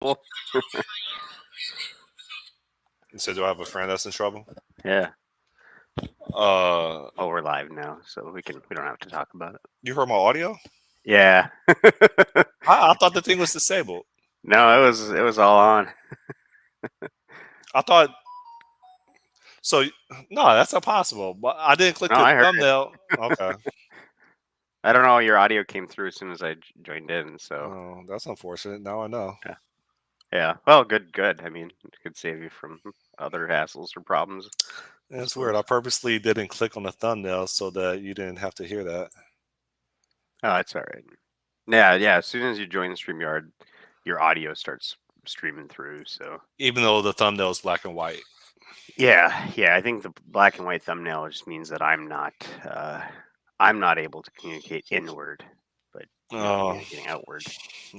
You said, do I have a friend that's in trouble? Yeah. Uh, Oh, we're live now, so we don't have to talk about it. you heard my audio? Yeah. I thought the thing was disabled. No, it was all on. I thought so. No, that's not possible. But I didn't click No, the I heard it. thumbnail. Okay. I don't know. Your audio came through as soon as I joined in, so Oh, that's unfortunate. Now I know. yeah. Yeah. Well, good. I mean, it could save you from other hassles or problems, I It's weird. suppose. I purposely didn't click on the thumbnail so that you didn't have to hear that. Oh, it's all right. Yeah. As soon as you join StreamYard, your audio starts streaming through. So Even though the thumbnail is black and white. yeah. I think the black and white thumbnail just means that I'm not able to communicate inward, but you're Oh, communicating outward.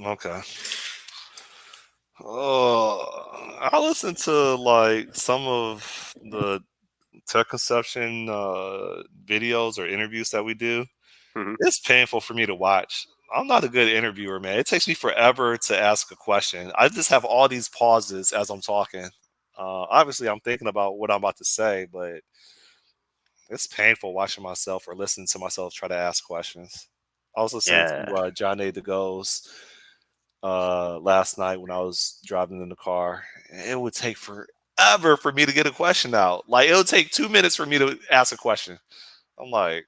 okay. Oh, I listened to like some of the tech conception videos or interviews that we do. Hmm. It's painful for me to watch. I'm not a good interviewer, man. It takes me forever to ask a question. I just have all these pauses as I'm talking. Obviously, I'm thinking about what I'm about to say, but it's painful watching myself or listening to myself try to ask questions. I was listening to Yeah. John A. DeGoe's last night when I was driving in the car. It would take forever for me to get a question out. Like, it would take 2 minutes for me to ask a question. I'm like,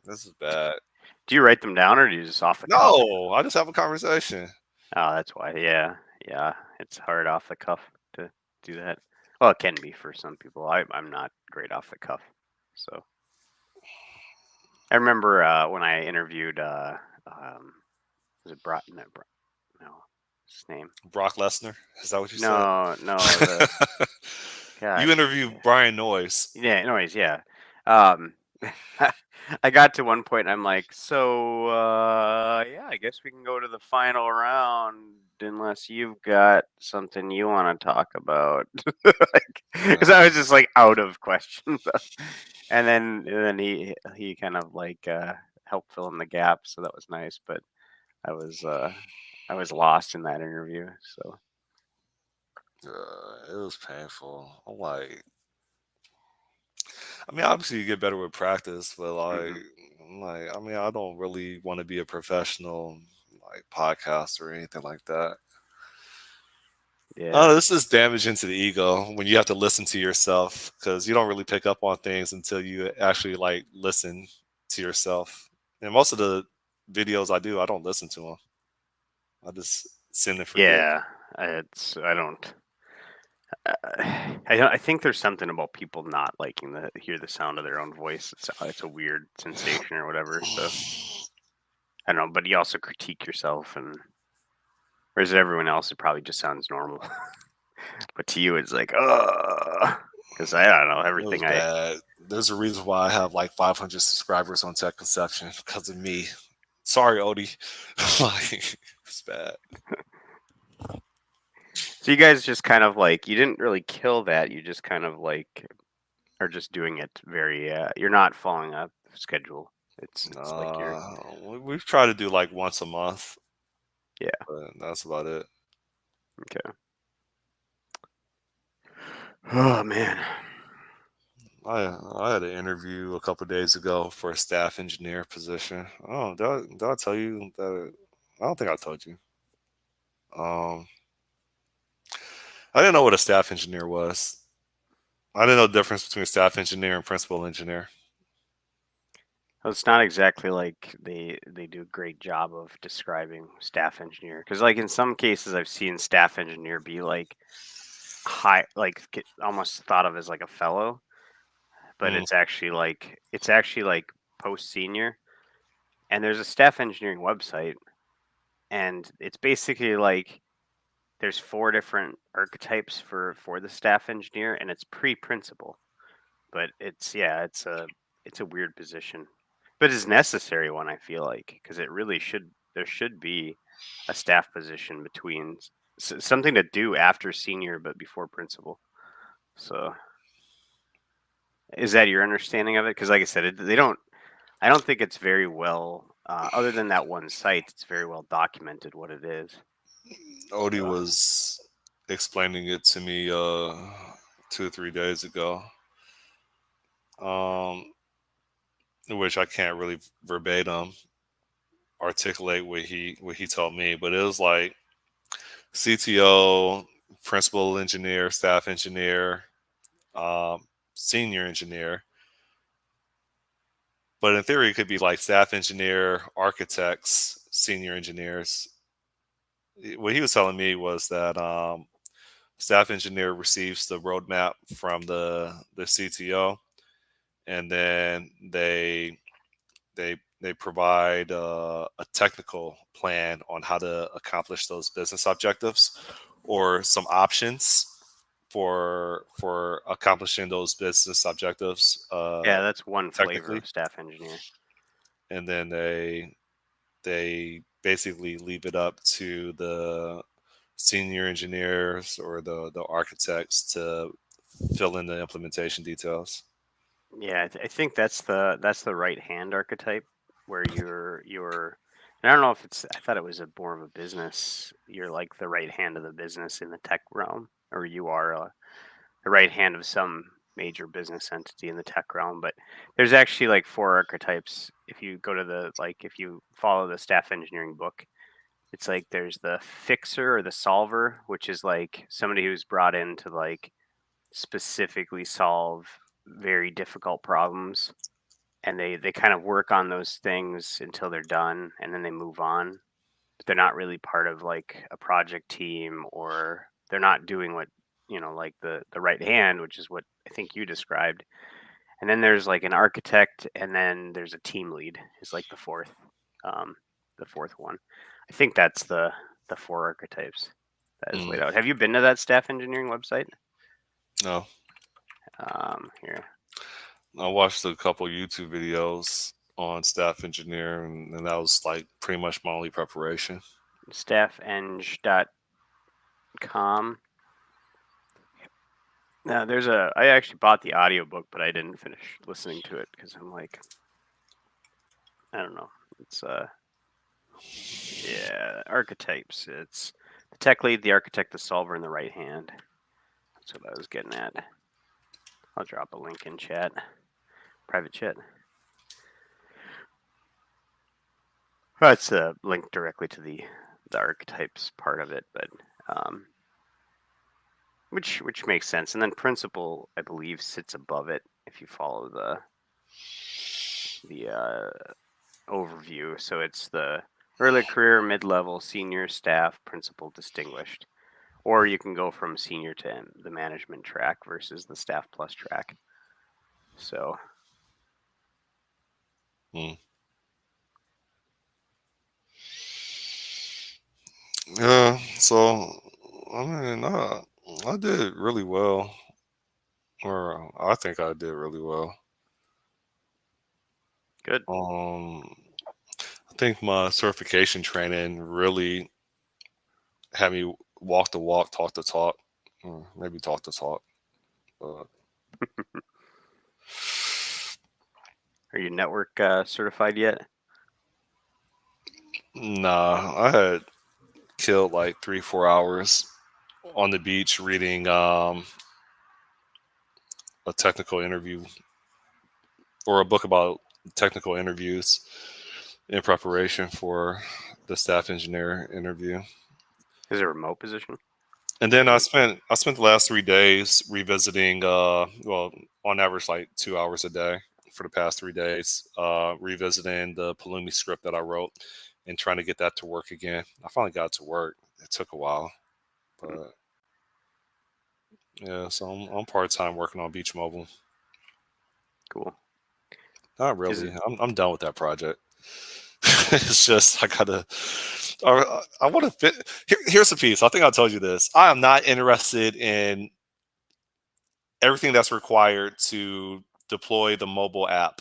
this is bad. Do you write them down or do you just off the cuff? No, I just have a conversation. Oh, that's why. Yeah. It's hard off the cuff to do that. Well, it can be for some people. I'm not great off the cuff, so I remember when I interviewed. Was it no, his name? Brock Lesnar. Is that what you said? No. The You gosh. interviewed Brian Noyes. Yeah. Anyways, yeah. Um, I got to one point. I'm like, so yeah, I guess we can go to the final round unless you've got something you want to talk about. Like, because I was just like out of questions, and then he kind of like helped fill in the gap, so that was nice. But I was uh, I was lost in that interview. So It was painful. I mean, obviously you get better with practice, but hmm I mean, I don't really want to be a professional like podcaster or anything like that. yeah, Oh, this is damaging to the ego when you have to listen to yourself because you don't really pick up on things until you actually like listen to yourself. And most of the videos I do, I don't listen to them. I just send and forget. yeah. I don't. I think there's something about people not liking to hear the sound of their own voice. It's a weird sensation or whatever. So I don't know, but you also critique yourself, and whereas everyone else, it probably just sounds normal. But to you, it's like, because I don't know It was everything. bad. There's a reason why I have like 500 subscribers on Tech Conception because of me. Sorry, Odie. Like, it's bad. So you guys just kind of like you didn't really kill that. You just kind of like are just doing it very. You're not following a schedule. It's like you're We've tried to do like once a month, yeah. but that's about it. Okay. Oh man. I had an interview a couple days ago for a staff engineer position. Oh, did I tell you that? I don't think I told you. Um, I didn't know what a staff engineer was. I didn't know the difference between a staff engineer and principal engineer. Well, it's not exactly like they do a great job of describing staff engineer because like in some cases I've seen staff engineer be like high like almost thought of as like a fellow, but Mm, it's actually like post senior, and there's a staff engineering website, and it's basically like there's four different archetypes for the staff engineer, and it's pre-principal, but it's a weird position, but it's a necessary one. I feel like because it really should there should be a staff position between something to do after senior but before principal. So is that your understanding of it? Because like I said, they don't. I don't think it's very well. Other than that one site, it's very well documented what it is. Odie Uh, was explaining it to me 2 or 3 days ago. Um, which I can't really verbatim articulate what he told me, but it was like CTO, principal engineer, staff engineer, um, senior engineer. But in theory, it could be like staff engineer, architects, senior engineers. What he was telling me was that staff engineer receives the roadmap from the CTO, and then they provide a technical plan on how to accomplish those business objectives, or some options for accomplishing those business objectives yeah, that's one flavor technically. of staff engineer. And then they basically leave it up to the senior engineers or the architects to fill in the implementation details. Yeah, I think that's the right hand archetype where you're. And I don't know if it's. I thought it was a more of a business. You're like the right hand of the business in the tech realm, or you are the right hand of some major business entity in the tech realm. But there's actually like four archetypes. If you go to if you follow the staff engineering book, it's like there's the fixer or the solver, which is like somebody who's brought in to like specifically solve very difficult problems, and they kind of work on those things until they're done, and then they move on, but they're not really part of like a project team, or they're not doing what, like the right hand, which is what I think you described. And then there's like an architect, and then there's a team lead is like um the fourth one. I think that's the four archetypes that is laid Mm, out. Have you been to that staff engineering website? no, Here. I watched a couple YouTube videos on staff engineer, and that was like pretty much my only preparation. Staffeng.com. Now I actually bought the audiobook, but I didn't finish listening to it because I'm like, I don't know. It's yeah, archetypes. It's the tech lead, the architect, the solver, and the right hand. That's what I was getting at. I'll drop a link in chat, private chat. That's a link directly to the archetypes part of it, but um, which makes sense. And then principal, I believe, sits above it if you follow the overview. So it's the early career, mid level, senior, staff, principal, distinguished. Or you can go from senior to the management track versus the staff plus track. So Mm. Yeah, so I mean, I did really well, or I think I did really well. good. Um, I think my certification training really had me walk the walk, talk the talk, maybe talk the talk. But Are you network certified yet? nah, I had killed like 3 4 hours on the beach reading a technical interview, or a book about technical interviews in preparation for the staff engineer interview. Is it a remote position? And then I spent the last 3 days revisiting, well, on average like 2 hours a day for the past 3 days, revisiting the Palumi script that I wrote and trying to get that to work again. I finally got it to work. It took a while, Hmm, but yeah. So I'm part time working on Beach Mobile. cool. Not Is really. it I'm done with that project. It's just I gotta. I want to fit. Here's the piece. I think I told you this. I am not interested in everything that's required to deploy the mobile app.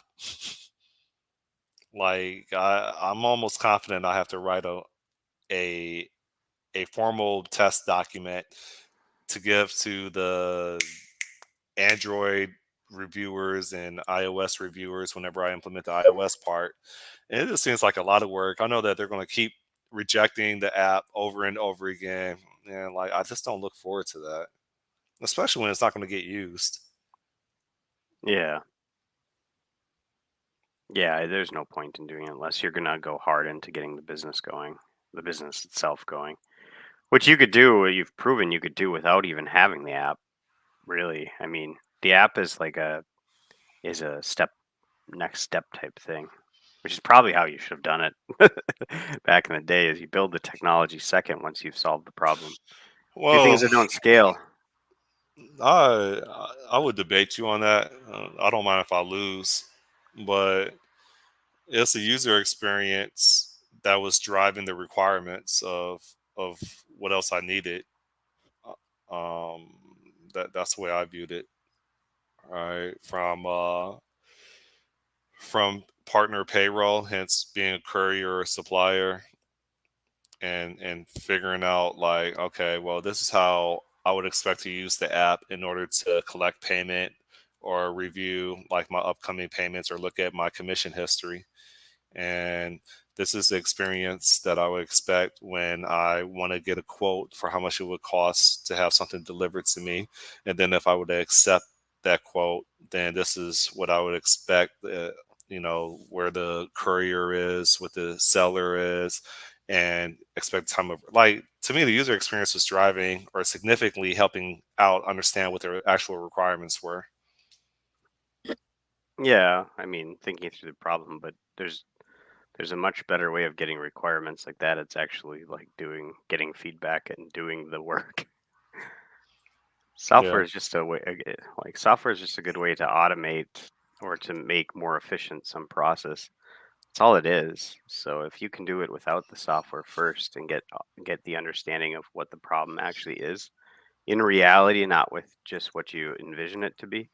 Like I'm almost confident I have to write a a formal test document to give to the Android reviewers and iOS reviewers whenever I implement the iOS part. And it just seems like a lot of work. I know that they're going to keep rejecting the app over and over again. And like, I just don't look forward to that, especially when it's not going to get used. Yeah. Yeah, there's no point in doing it unless you're gonna go hard into getting the business itself going. Which you could do, you've proven you could do without even having the app, really. I mean, the app is like a next step type thing, which is probably how you should have done it back in the day, is you build the technology second once you've solved the problem. Do things Well, that don't scale. I I would debate you on that. I don't mind if I lose, but it's a user experience that was driving the requirements of what else I needed. Um, that's the way I viewed it. Right, from partner payroll, hence being a courier or supplier, and figuring out like, okay, well, this is how I would expect to use the app in order to collect payment or review like my upcoming payments or look at my commission history. And this is the experience that I would expect when I want to get a quote for how much it would cost to have something delivered to me. And then if I were to accept that quote, then this is what I would expect. Where the courier is, what the seller is, and expect time of, like, to me the user experience was driving or significantly helping out understand what their actual requirements were. Yeah, I mean, thinking through the problem, but there's a much better way of getting requirements like that. It's actually like getting feedback and doing the work. Yeah, Software is just a way, like software is just a good way to automate or to make more efficient some process. That's all it is. So if you can do it without the software first and get the understanding of what the problem actually is in reality, not with just what you envision it to be,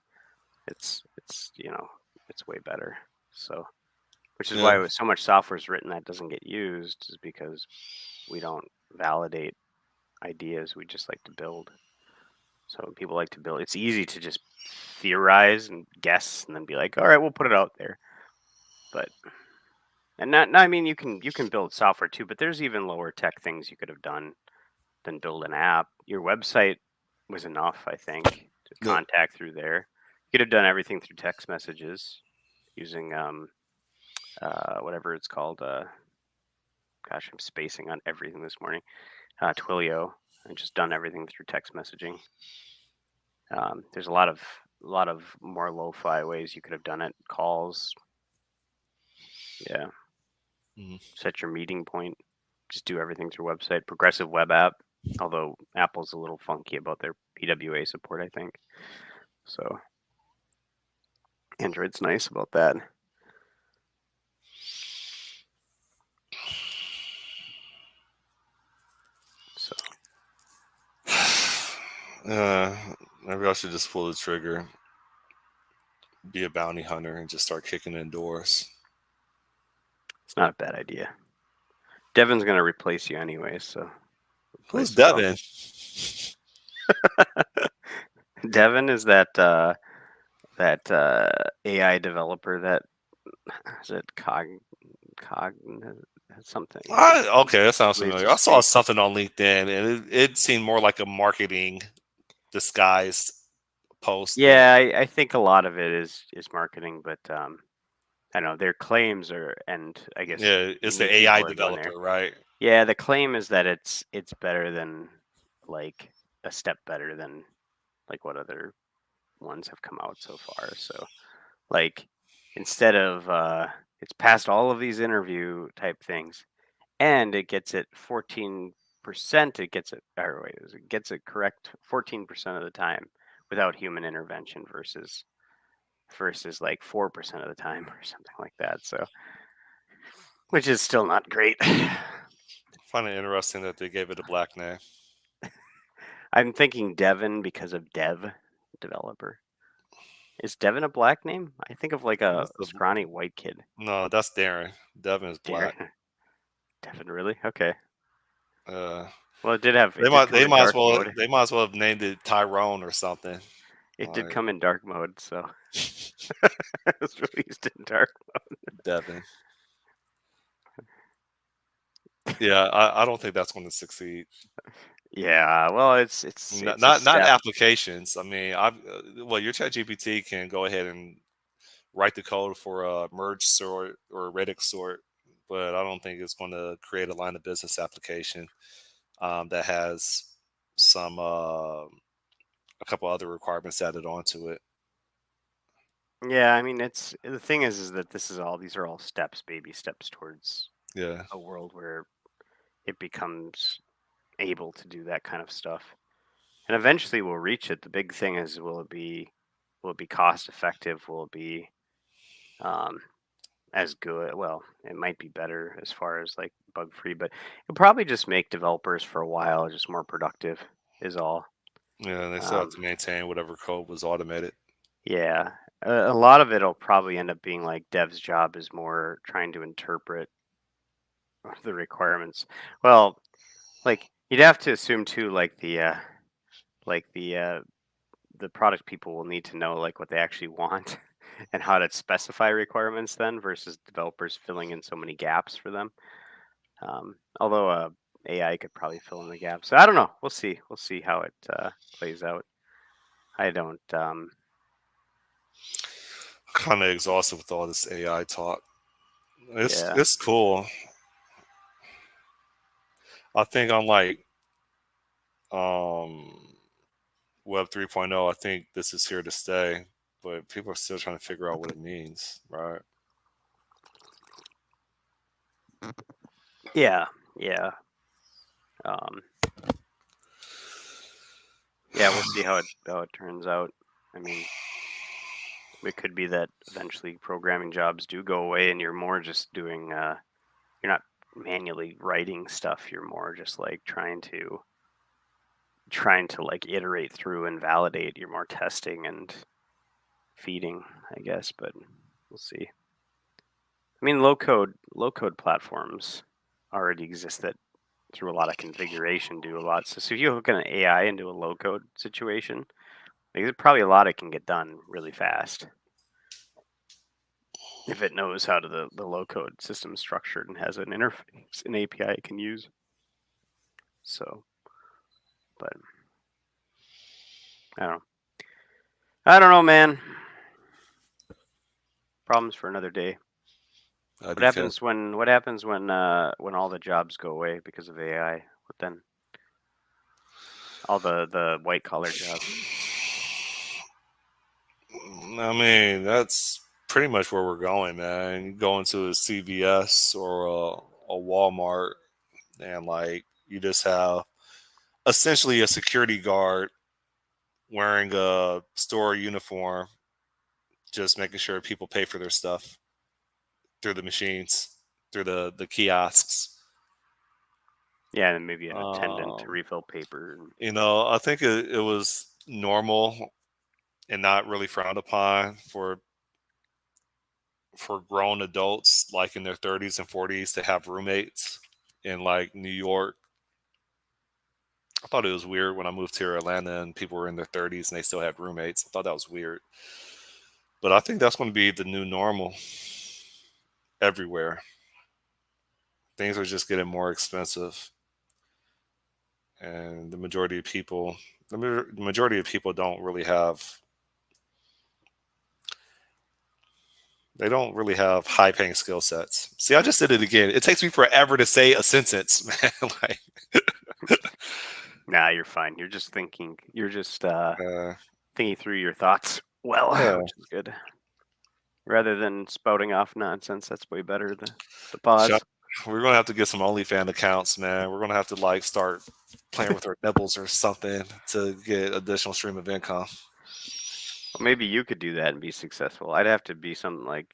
it's way better. So, which is yeah, why so much software is written that doesn't get used, is because we don't validate ideas. We just like to build. So when people like to build, it's easy to just theorize and guess and then be like, all right, we'll put it out there. But and not, I mean, you can build software too, but there's even lower tech things you could have done than build an app. Your website was enough, I think, to yeah. contact through there. You could have done everything through text messages using whatever it's called. Gosh, I'm spacing on everything this morning. Twilio, and just done everything through text messaging. There's a lot of more lo-fi ways you could have done it. Calls, yeah. Mhm. Set your meeting point. Just do everything through website. Progressive web app. Although Apple's a little funky about their PWA support, I think. So Android's nice about that. So uh, Maybe I should just pull the trigger, be a bounty hunter, and just start kicking in doors. it's not a bad idea. Devin's gonna replace you anyway, so Who's replace him. Devin? Devin is that AI developer that is it cog something. Okay, that sounds Leads familiar. a I saw space. something on LinkedIn, and it seemed more like a marketing disguised post. But Yeah, I think a lot of it is marketing, but I don't know their claims are, and I guess yeah, it's the new AI people are going developer, there. right? Yeah, the claim is that it's better than, like, a step better than like what other ones have come out so far. So like instead of it's passed all of these interview type things, and it gets it 14%. It gets it, or wait, it gets it correct 14% of the time without human intervention versus like 4% of the time or something like that. So which is still not great. I find it interesting that they gave it a black name. I'm thinking Devin because of dev developer. Is Devin a black name? I think of like a That's the, scrawny white kid. no, that's Darren. Devin is black. Darren. Devin, really? Okay. Uh, Well, they it did might come they in might as dark well mode. they might as well have named it Tyrone or something. It did Like come in dark mode, so it was released in dark. Devin. Yeah, I don't think that's going to succeed. Yeah, well, it's a Not step. applications. I mean, well, your ChatGPT can go ahead and write the code for a merge sort or Redux sort, but I don't think it's going to create a line of business application that has some a couple other requirements added onto it. Yeah, I mean, it's the thing is that these are all steps, baby steps towards Yeah, a world where it becomes able to do that kind of stuff. And eventually we'll reach it. The big thing is will it be cost effective? Will it be um as good? Well, it might be better as far as like bug free, but it'll probably just make developers for a while just more productive is all. yeah, they still have Um to maintain whatever code was automated. yeah. A lot of it'll probably end up being like dev's job is more trying to interpret the requirements. Well, like you'd have to assume too like the product people will need to know like what they actually want and how to specify requirements then versus developers filling in so many gaps for them. Although AI could probably fill in the gaps. I don't know. We'll see. We'll see how it plays out. I don't. Kind of exhausted with all this AI talk. Yeah. It's cool. I think on like um, Web 3.0, I think this is here to stay, but people are still trying to figure out what it means, right? Yeah. Yeah. Um, yeah. We'll see how it turns out. I mean, it could be that eventually programming jobs do go away, and you're more just doing. You're not manually writing stuff. You're more just like trying to like iterate through and validate. You're more testing and feeding, I guess. But we'll see. I mean, low code platforms already exist that through a lot of configuration do a lot. So if you hook an AI into a low code situation, like, there's probably a lot it can get done really fast if it knows how to the low code system is structured and has an interface, an API it can use. So, but I don't know. I don't know, man. Problems for another day. What IDK. happens when all the jobs go away because of AI? What then? All the white collar jobs. I mean, that's pretty much where we're going, man. You go into a CVS or a Walmart, and like you just have essentially a security guard wearing a store uniform, just making sure people pay for their stuff through the machines, through the kiosks. Yeah, and maybe an attendant to Um, refill paper. And, I think it was normal and not really frowned upon for grown adults like in their 30s and 40s to have roommates in like New York. I thought it was weird when I moved to Atlanta and people were in their 30s and they still had roommates. I thought that was weird. But I think that's going to be the new normal everywhere. Things are just getting more expensive, and the majority of people don't really have they don't really have high paying skill sets. See, I just did it again. It takes me forever to say a sentence, man. Like, nah, you're fine. You're just thinking. You're just uh, thinking through your thoughts well, yeah. which is good. Rather than spouting off nonsense, that's way better. The pause. Chuck, we're gonna have to get some OnlyFans accounts, man. We're gonna have to like start playing with our nipples or something to get additional stream of income. Well, maybe you could do that and be successful. I'd have to be something like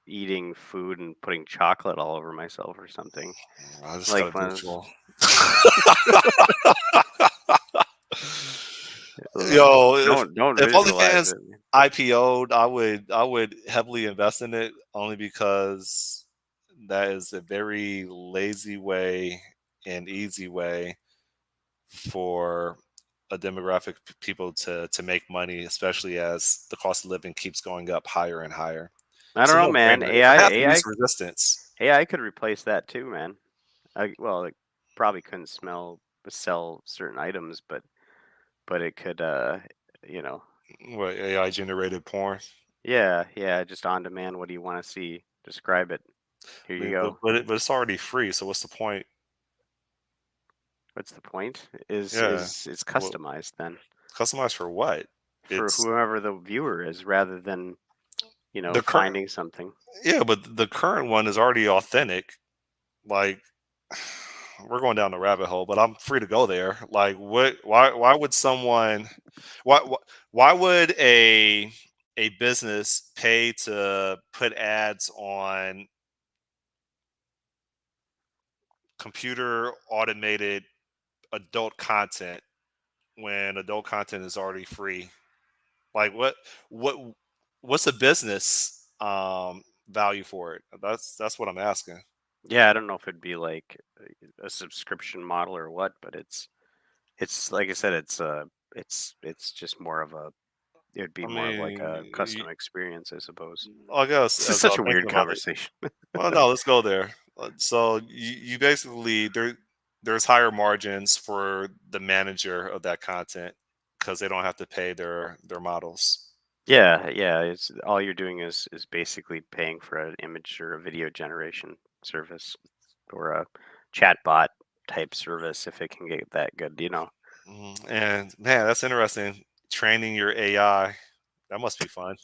eating food and putting chocolate all over myself or something. I just Like gotta when do I it was, all. ugh, Yo, don't if visualize OnlyFans it. IPO'd, I would heavily invest in it only because that is a very lazy way and easy way for a demographic of people to make money, especially as the cost of living keeps going up higher and higher. I It's don't a know, man. no-brainer. It's a path of least resistance. AI could replace that too, man. Well, it probably couldn't sell certain items, but it could, you know, What, AI generated porn? yeah, just on demand. What do you want to see? Describe it. Here I you mean, go. but it's already free. So what's the point? What's the point? Is Yeah. is it's Well, customized then customized for what? for It's whoever the viewer is, rather than the current. finding something. Yeah, but the current one is already authentic. Like, we're going down the rabbit hole, but I'm free to go there. Like, what? Why would someone? Why? Why would a business pay to put ads on computer automated adult content when adult content is already free? Like, what what's the business value for it? That's what I'm asking. Yeah, I don't know if it'd be like a subscription model or what, but it's like I said, it's just more of a it would be I more of like mean, a custom experience, I suppose. I guess This is as such I'm a thinking weird about it. conversation. Well, no, let's go there. So you basically there's higher margins for the manager of that content because they don't have to pay their models. Yeah, yeah, it's all you're doing is basically paying for an image or a video generation service or a chatbot type service if it can get that good. And man, that's interesting. Training your AI, that must be fun.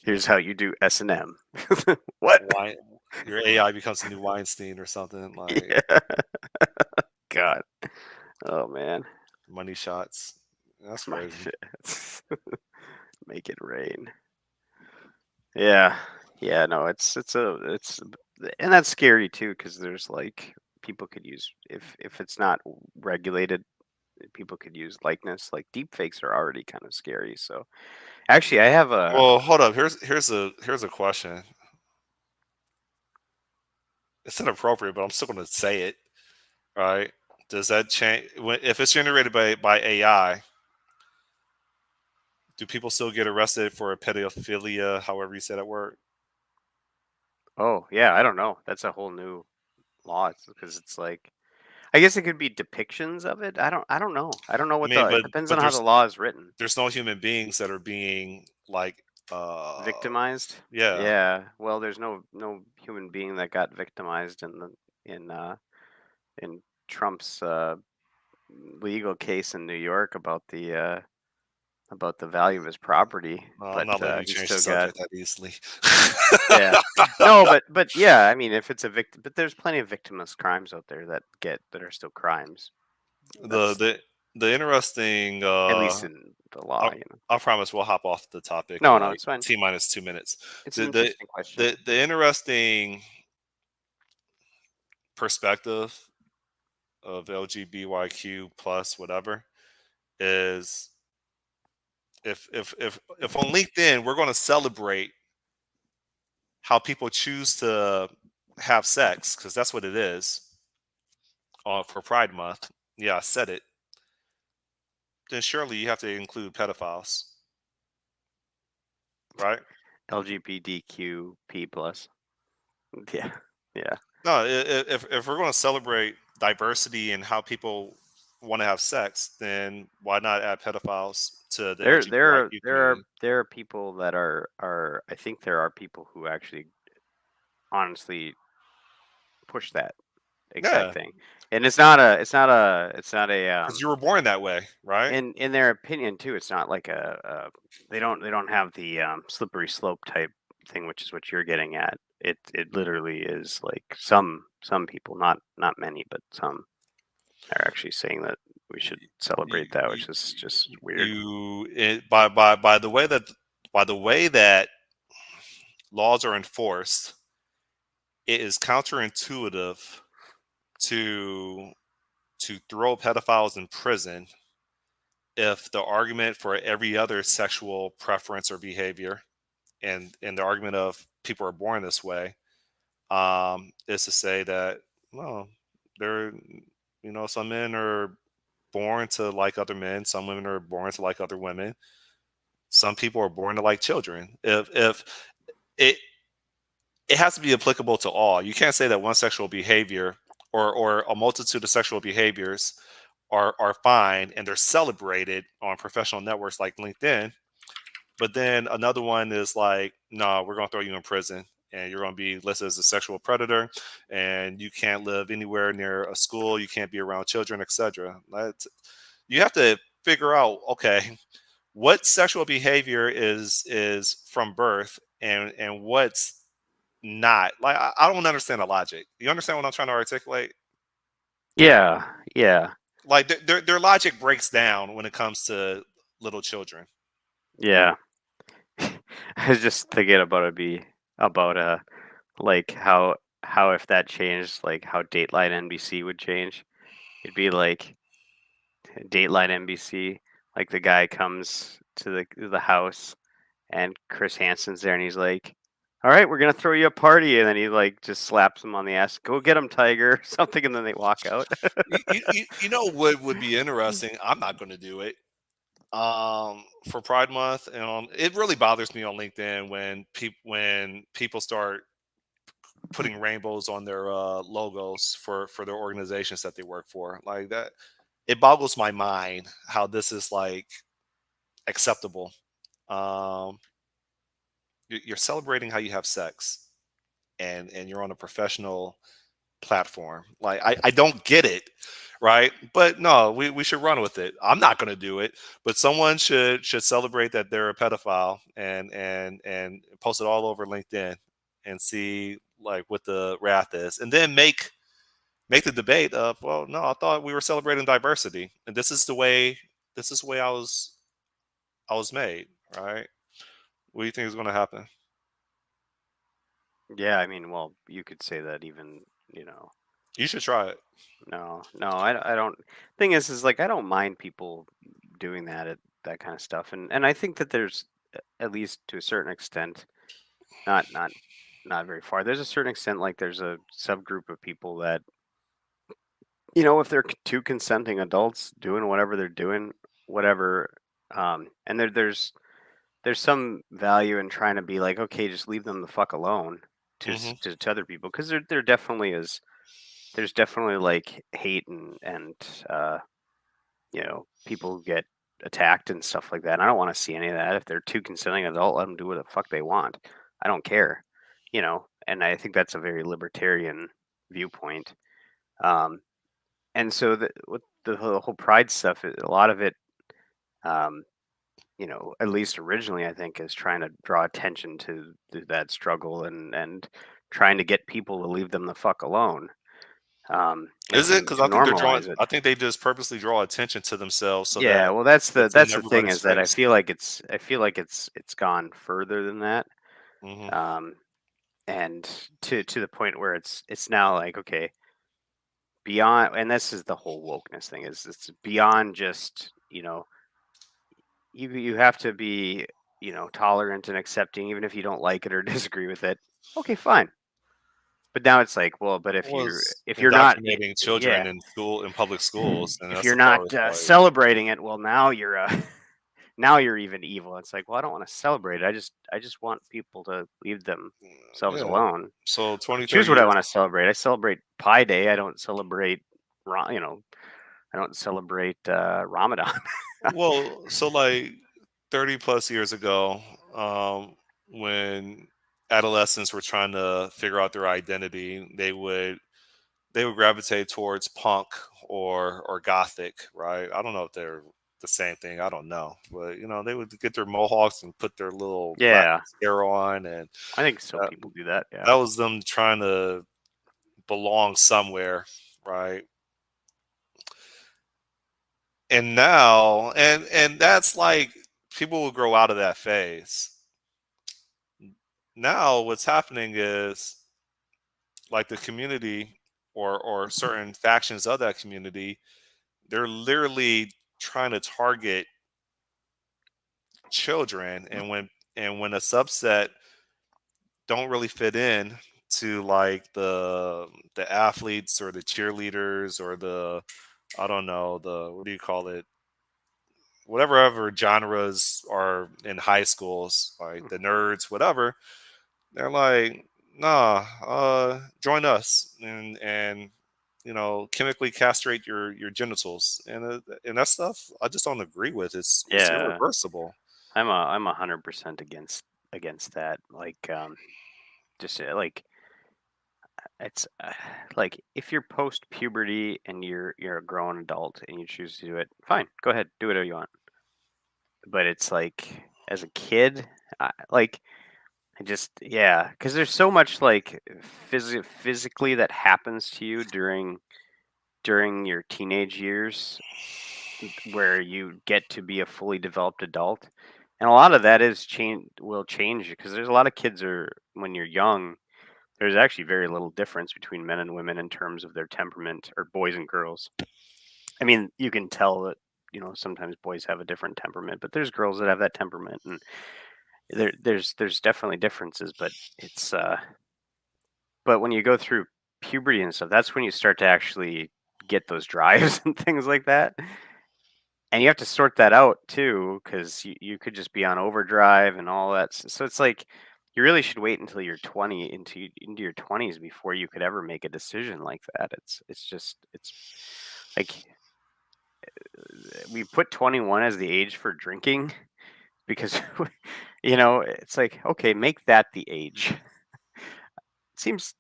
Here's how you do S&M. What? Wine, your AI becomes a new Weinstein or something like Yeah. God. Oh man. money shots. That's My crazy. shit. Make it rain. Yeah. Yeah, no, it's and that's scary too because there's like people could use if it's not regulated, people could use likeness. Like deep fakes are already kind of scary. So actually I have a Well, hold up. Here's a question. It's inappropriate, but I'm still going to say it. Right? Does that change if it's generated by AI? Do people still get arrested for pedophilia? However you say that word. oh yeah, I don't know. That's a whole new law because it's like I guess it could be depictions of it. I don't know. I don't know I what mean, the it depends on but how the law is written. there's no human beings that are being like Victimized? yeah. Yeah. Well, there's no human being that got victimized in uh in Trump's legal case in New York about the value of his property, I'm but not letting you he change the still got subject that easily. yeah. No, but yeah, I mean, if it's a victim, but there's plenty of victimless crimes out there that are still crimes. the That's the the interesting at least in the I, law. I promise we'll hop off the topic in No, no, like it's fine. T minus 2 minutes. It's an The the interesting question. the interesting perspective of LGBTQ plus whatever is if on LinkedIn we're going to celebrate how people choose to have sex because that's what it is for Pride Month. Yeah, I said it. Then surely you have to include pedophiles, right? LGBTQP plus. Yeah, yeah. No, if we're going to celebrate diversity and how people want to have sex, then why not add pedophiles to the LGBTQ community? There are people that are I think there are people who actually honestly push that exact Yeah, thing, and it's not a because you were born that way, right? in their opinion too. It's not like they don't have the slippery slope type thing, which is what you're getting at. It literally is like some people, not many, but some are actually saying that we should You, celebrate that, you, which is just weird. you it, by the way that laws are enforced, it is counterintuitive to throw pedophiles in prison if the argument for every other sexual preference or behavior and the argument of people are born this way is to say that well they're some men are born to like other men, some women are born to like other women, some people are born to like children. If it it has to be applicable to all. You can't say that one sexual behavior or a multitude of sexual behaviors are fine and they're celebrated on professional networks like LinkedIn. But then another one is like, no, we're going to throw you in prison and you're going to be listed as a sexual predator and you can't live anywhere near a school. You can't be around children, etc. You have to figure out, okay, what sexual behavior is from birth and what's not. Like I don't understand the logic. You understand what I'm trying to articulate? Yeah, yeah, Like their logic breaks down when it comes to little children. yeah. I was just thinking about it be about like how if that changed, like how Dateline NBC would change. It'd be like Dateline NBC, like the guy comes to the house and Chris Hansen's there and he's like, "All right, we're gonna throw you a party," and then he like just slaps him on the ass, "Go get him, Tiger," or something, and then they walk out. You know what would be interesting? I'm not going to do it. For Pride Month, and it really bothers me on LinkedIn when people start putting rainbows on their logos for their organizations that they work for. Like that, it boggles my mind how this is like acceptable. Um, you're celebrating how you have sex, and you're on a professional platform. Like I don't get it, right? But no, we should run with it. I'm not going to do it, but someone should celebrate that they're a pedophile and post it all over LinkedIn and see like what the wrath is, and then make the debate of, well, no, I thought we were celebrating diversity, and this is the way I was made, right? What do you think is going to happen? Yeah, I mean, well, you could say that even, you know, You should try it. no, no, I don't. Thing is like I don't mind people doing that kind of stuff, and I think that there's at least to a certain extent, not not not very far. There's a certain extent like there's a subgroup of people that if they're two consenting adults doing whatever they're doing, whatever, and there's some value in trying to be like, okay, just leave them the fuck alone Hmm. to other people because there definitely is there's definitely like hate and people who get attacked and stuff like that. And I don't want to see any of that. If they're two consenting adult, let them do what the fuck they want. I don't care, And I think that's a very libertarian viewpoint. Um, and so with the whole pride stuff, a lot of it, um, at least originally, I think, is trying to draw attention to that struggle and trying to get people to leave them the fuck alone, and Is it? to Because to I think they're drawing. normalize it. I think they just purposely draw attention to themselves so Yeah, that well, that's the it's in that's the thing everybody's is that I face. feel like it's gone further than that, Hmm. um, and to the point where it's now like okay, beyond, and this is the whole wokeness thing is it's beyond just you have to be tolerant and accepting even if you don't like it or disagree with it. Okay, fine, but now it's like well, but Was if you're not indoctrinating yeah children in public schools, and if that's you're the not part was like, celebrating it, well now you're now you're even evil. It's like, well, I don't want to celebrate it. I just want people to leave themselves yeah. alone. So I 20, can 30 choose what I years. want to celebrate. I celebrate Pi Day. I don't celebrate, you know, I don't celebrate Ramadan. Well, so like 30 plus years ago, when adolescents were trying to figure out their identity, they would gravitate towards punk or gothic, right? I don't know if they're the same thing. I don't know, but they would get their mohawks and put their little black Yeah, mascara on, and I think still that, people do that. Yeah, that was them trying to belong somewhere, right? And now, and that's like people will grow out of that phase. Now, what's happening is like the community or certain factions of that community, they're literally trying to target children, and when a subset don't really fit in to like the athletes or the cheerleaders or the, I don't know, the, what do you call it, whatever other genres are in high schools, like the nerds, whatever, they're like, Nah, join us and chemically castrate your genitals and that stuff. I just don't agree with. It's Yeah, irreversible. I'm 100% against that. Like, just like it's like if you're post puberty and you're a grown adult and you choose to do it, fine, go ahead, do whatever you want. But it's like as a kid, like I just yeah, because there's so much like physically that happens to you during your teenage years where you get to be a fully developed adult. And a lot of that is change because there's a lot of kids are when you're young, there's actually very little difference between men and women in terms of their temperament or boys and girls. I mean, you can tell that, sometimes boys have a different temperament, but there's girls that have that temperament and there's definitely differences, but it's but when you go through puberty and stuff, that's when you start to actually get those drives and things like that. And you have to sort that out too, because you could just be on overdrive and all that. So it's like you really should wait until you're 20 into your 20s before you could ever make a decision like that. It's like we put 21 as the age for drinking because it's like okay, make that the age. Seems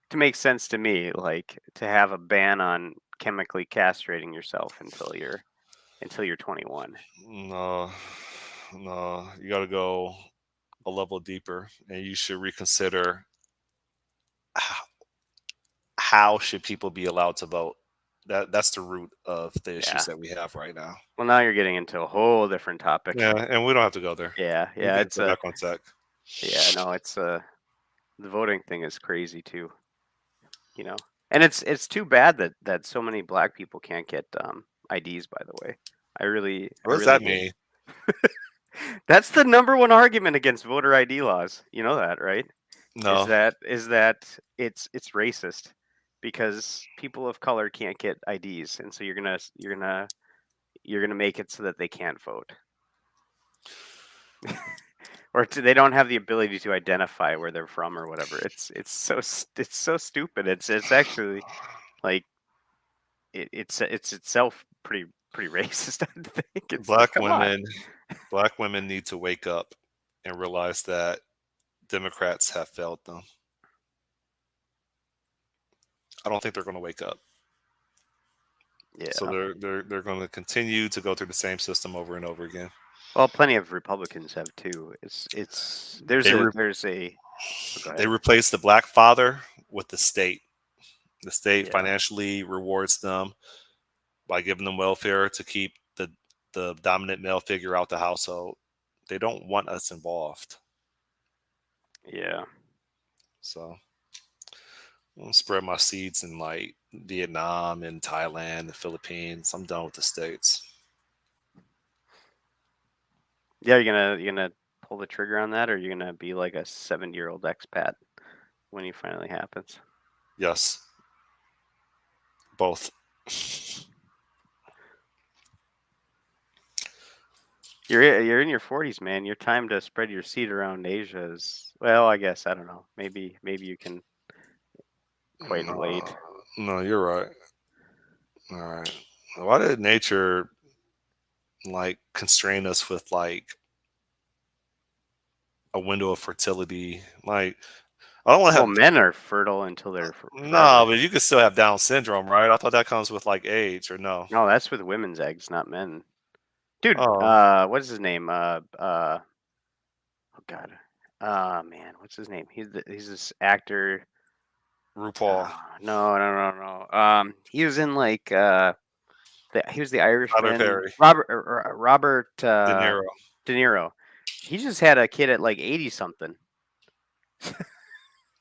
to make sense to me, like to have a ban on chemically castrating yourself until you're 21. No, no, you got to go a level deeper, and you should reconsider how, how should people be allowed to vote. That's the root of the issues Yeah. that we have right now. Well, now you're getting into a whole different Yeah, topic. and we don't have to go there. Yeah, We yeah, can it's go a back on tech. yeah, no, it's the voting thing is crazy too, you know. And it's too bad that so many black people can't get IDs, by the way. I What does really that hate. mean? That's the number one argument against voter ID laws. You know that, right? Is No, that it's racist because people of color can't get IDs, and so you're gonna make it so that they can't vote. Or they don't have the ability to identify where they're from or whatever. It's so stupid. It's actually like it's itself pretty racist. I think it's like black come on. women, black women need to wake up and realize that Democrats have failed them. I don't think they're going to wake up. So Yeah. they're going to continue to go through the same system over and over again. Well, plenty of Republicans have too. It's They re- there's a oh, go they ahead. replace the black father with the state. The state Yeah. financially rewards them by giving them welfare to keep the dominant male figure out the household. They don't want us involved. Yeah. So I'll spread my seeds in like Vietnam and Thailand, the Philippines. I'm done with the states. Yeah, you gonna pull the trigger on that, or you're gonna be like a 70-year-old expat when he finally happens? Yes, both. You're in your 40s, man. Your time to spread your seed around Asia is well, I guess I don't know. Maybe you can quite No, wait. no, you're right. All right. Why did nature like constrain us with like a window of fertility? Like, I don't want to Well, have. men are fertile until they're No, forever. but you could still have Down syndrome, right? I thought that comes with like age, or no? No, that's with women's eggs, not men. Dude, Oh, what is his name? Oh God. Man, what's his name? He's this actor. RuPaul, No, no, no, no. He was in like he was the Tyler Irishman. Perry, Robert De Niro. De Niro. He just had a kid at like 80 something.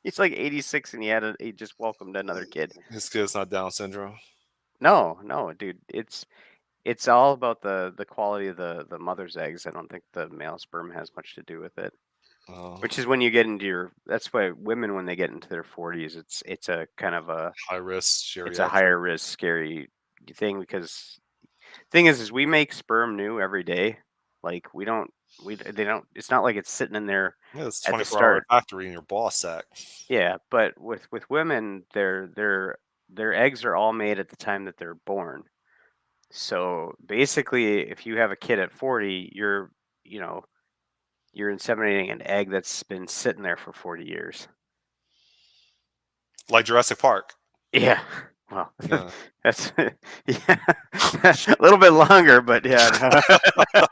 He's like 86 and he just welcomed another kid. His kid's not Down syndrome. No, no, dude. It's all about the quality of the mother's eggs. I don't think the male sperm has much to do with it. Oh, Which is when you get into your that's why women when they get into their 40s, it's a kind of high risk it's a geriatric. higher risk scary thing because thing is we make sperm new every day. Like we don't They don't. It's not like it's sitting in there Yeah, it's at the 24-hour start. factory in your ball sack. Yeah, but with women, their eggs are all made at the time that they're born. So basically, if you have a kid at 40, you know you're inseminating an egg that's been sitting there for 40 years. Like Jurassic Park. Yeah. Well, Yeah. that's yeah, a little bit longer, but yeah. No.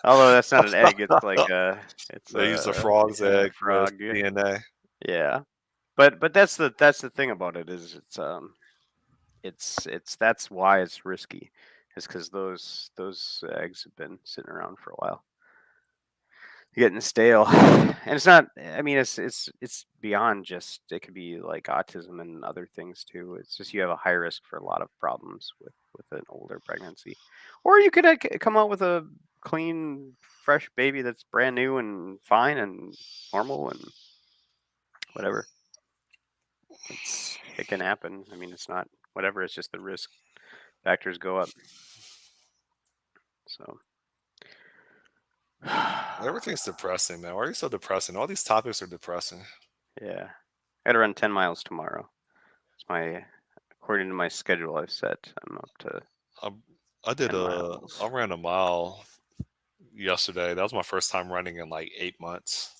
Although that's not an egg, it's They use the a frog's yeah, egg with frog. DNA. Yeah. But that's the thing about it is it's that's why it's risky, is because those eggs have been sitting around for a while, getting stale. And it's not, I mean, it's beyond just, it could be like autism and other things too. It's just you have a high risk for a lot of problems with an older pregnancy, or you could come out with a clean fresh baby that's brand new and fine and normal and whatever. It can happen. I mean, it's not whatever, it's just the risk factors go up. So Everything's depressing, man. Why are you so depressing? All these topics are depressing. yeah, I gotta run 10 miles tomorrow. It's my, according to my schedule I've set, I'm up to I, I did 10 I miles. ran a mile yesterday. That was my first time running in like 8 months.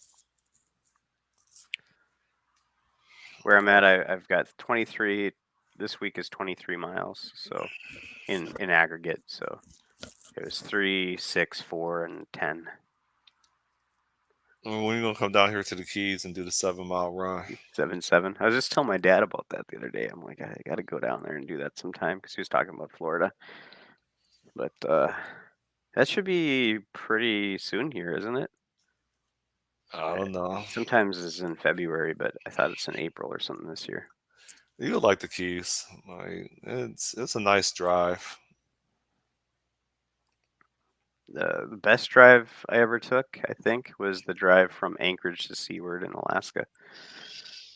Where I'm at, I've got 23. This week is 23 miles. So in aggregate, so it was 3, 6, 4, and 10. When are you gonna come down here to the Keys and do the 7 mile run? 7, 7. I was just telling my dad about that the other day. I'm like, I got to go down there and do that sometime because he was talking about Florida. But that should be pretty soon here, isn't it? I don't know. Sometimes it's in February, but I thought it's in April or something this year. You would like the Keys. Like it's a nice drive. The best drive I ever took, I think, was the drive from Anchorage to Seaward in Alaska.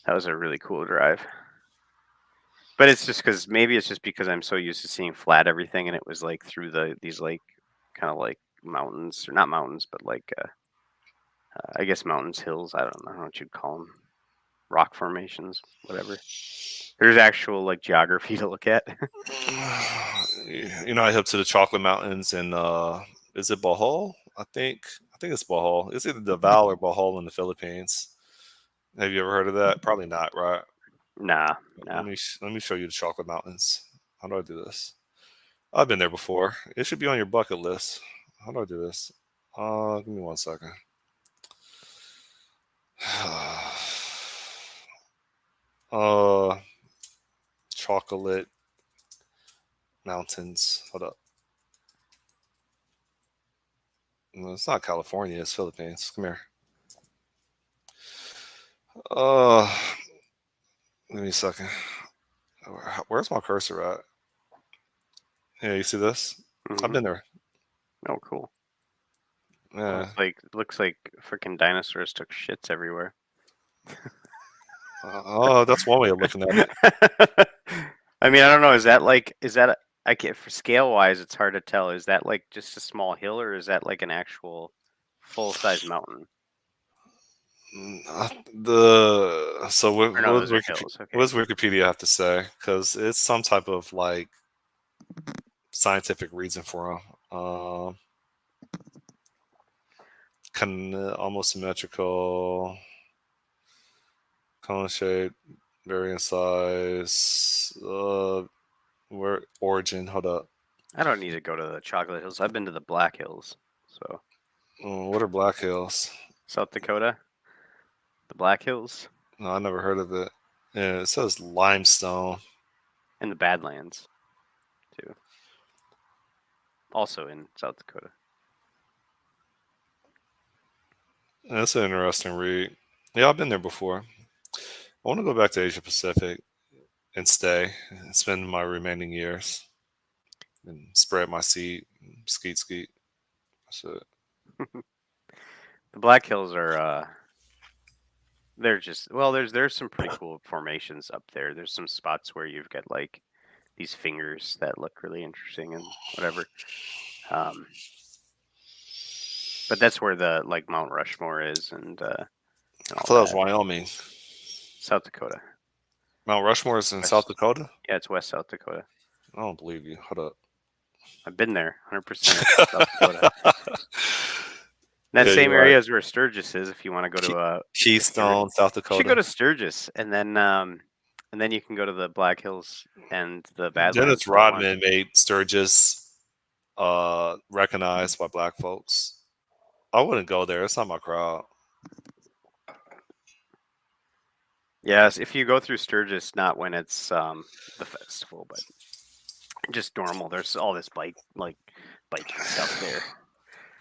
That was a really cool drive. But it's just because, maybe it's just because I'm so used to seeing flat everything, and it was like through these like kind of like mountains, or not mountains, but like I guess mountains, hills. I don't know what you'd call them, rock formations, whatever. There's actual like geography to look at. You know, I hip to the Chocolate Mountains and is it Bohol? I think it's Bohol. It's either Davao or Bohol in the Philippines. Have you ever heard of that? Probably not, right? Nah, nah. Let me show you the Chocolate Mountains. How do I do this? I've been there before. It should be on your bucket list. How do I do this? Give me 1 second. uh, Chocolate Mountains. Hold up. No, it's not California. It's Philippines. Come here. Uh, Give me a second. Where's my cursor at? Yeah, you see this? I've Hmm. been there. Oh, cool. Well, Yeah. looks like freaking dinosaurs took shits everywhere. Oh, that's one way of looking at it. I mean, I don't know. I can't, for scale wise, it's hard to tell. Is that like just a small hill, or is that like an actual full size mountain? The so Or no, those are hills. What Okay. does Wikipedia have to say? Because it's some type of like scientific reason for them. Almost symmetrical, cone shape, varying size. Where origin? Hold up. I don't need to go to the Chocolate Hills. I've been to the Black Hills. So What are Black Hills? South Dakota, the Black Hills, No, I never heard of it. Yeah, it says limestone. and the Badlands too. Also in South Dakota. That's an interesting read. Yeah, I've been there before. I want to go back to Asia Pacific and stay and spend my remaining years and spread my seed, skeet skeet. That's it. The Black Hills are they're just, well, there's some pretty cool formations up there. There's some spots where you've got like these fingers that look really interesting and whatever. Um, But that's where the like Mount Rushmore is and I all thought that was that. Wyoming. South Dakota. Mount Rushmore is in South West. Dakota. Yeah, it's West South Dakota. I don't believe you. Hold I've been there. 100%. It's South Dakota. up. That Yeah, same you're right. area is where Sturgis is. If you want to go to if you're, Keystone, South you should go Dakota. to Sturgis, and then you can go to the Black Hills and the Badlands Dennis if you want. Rodman made Sturgis recognized by black folks. I wouldn't go there. It's not my crowd. Yes, if you go through Sturgis, not when it's the festival, but just normal. There's all this biking stuff there.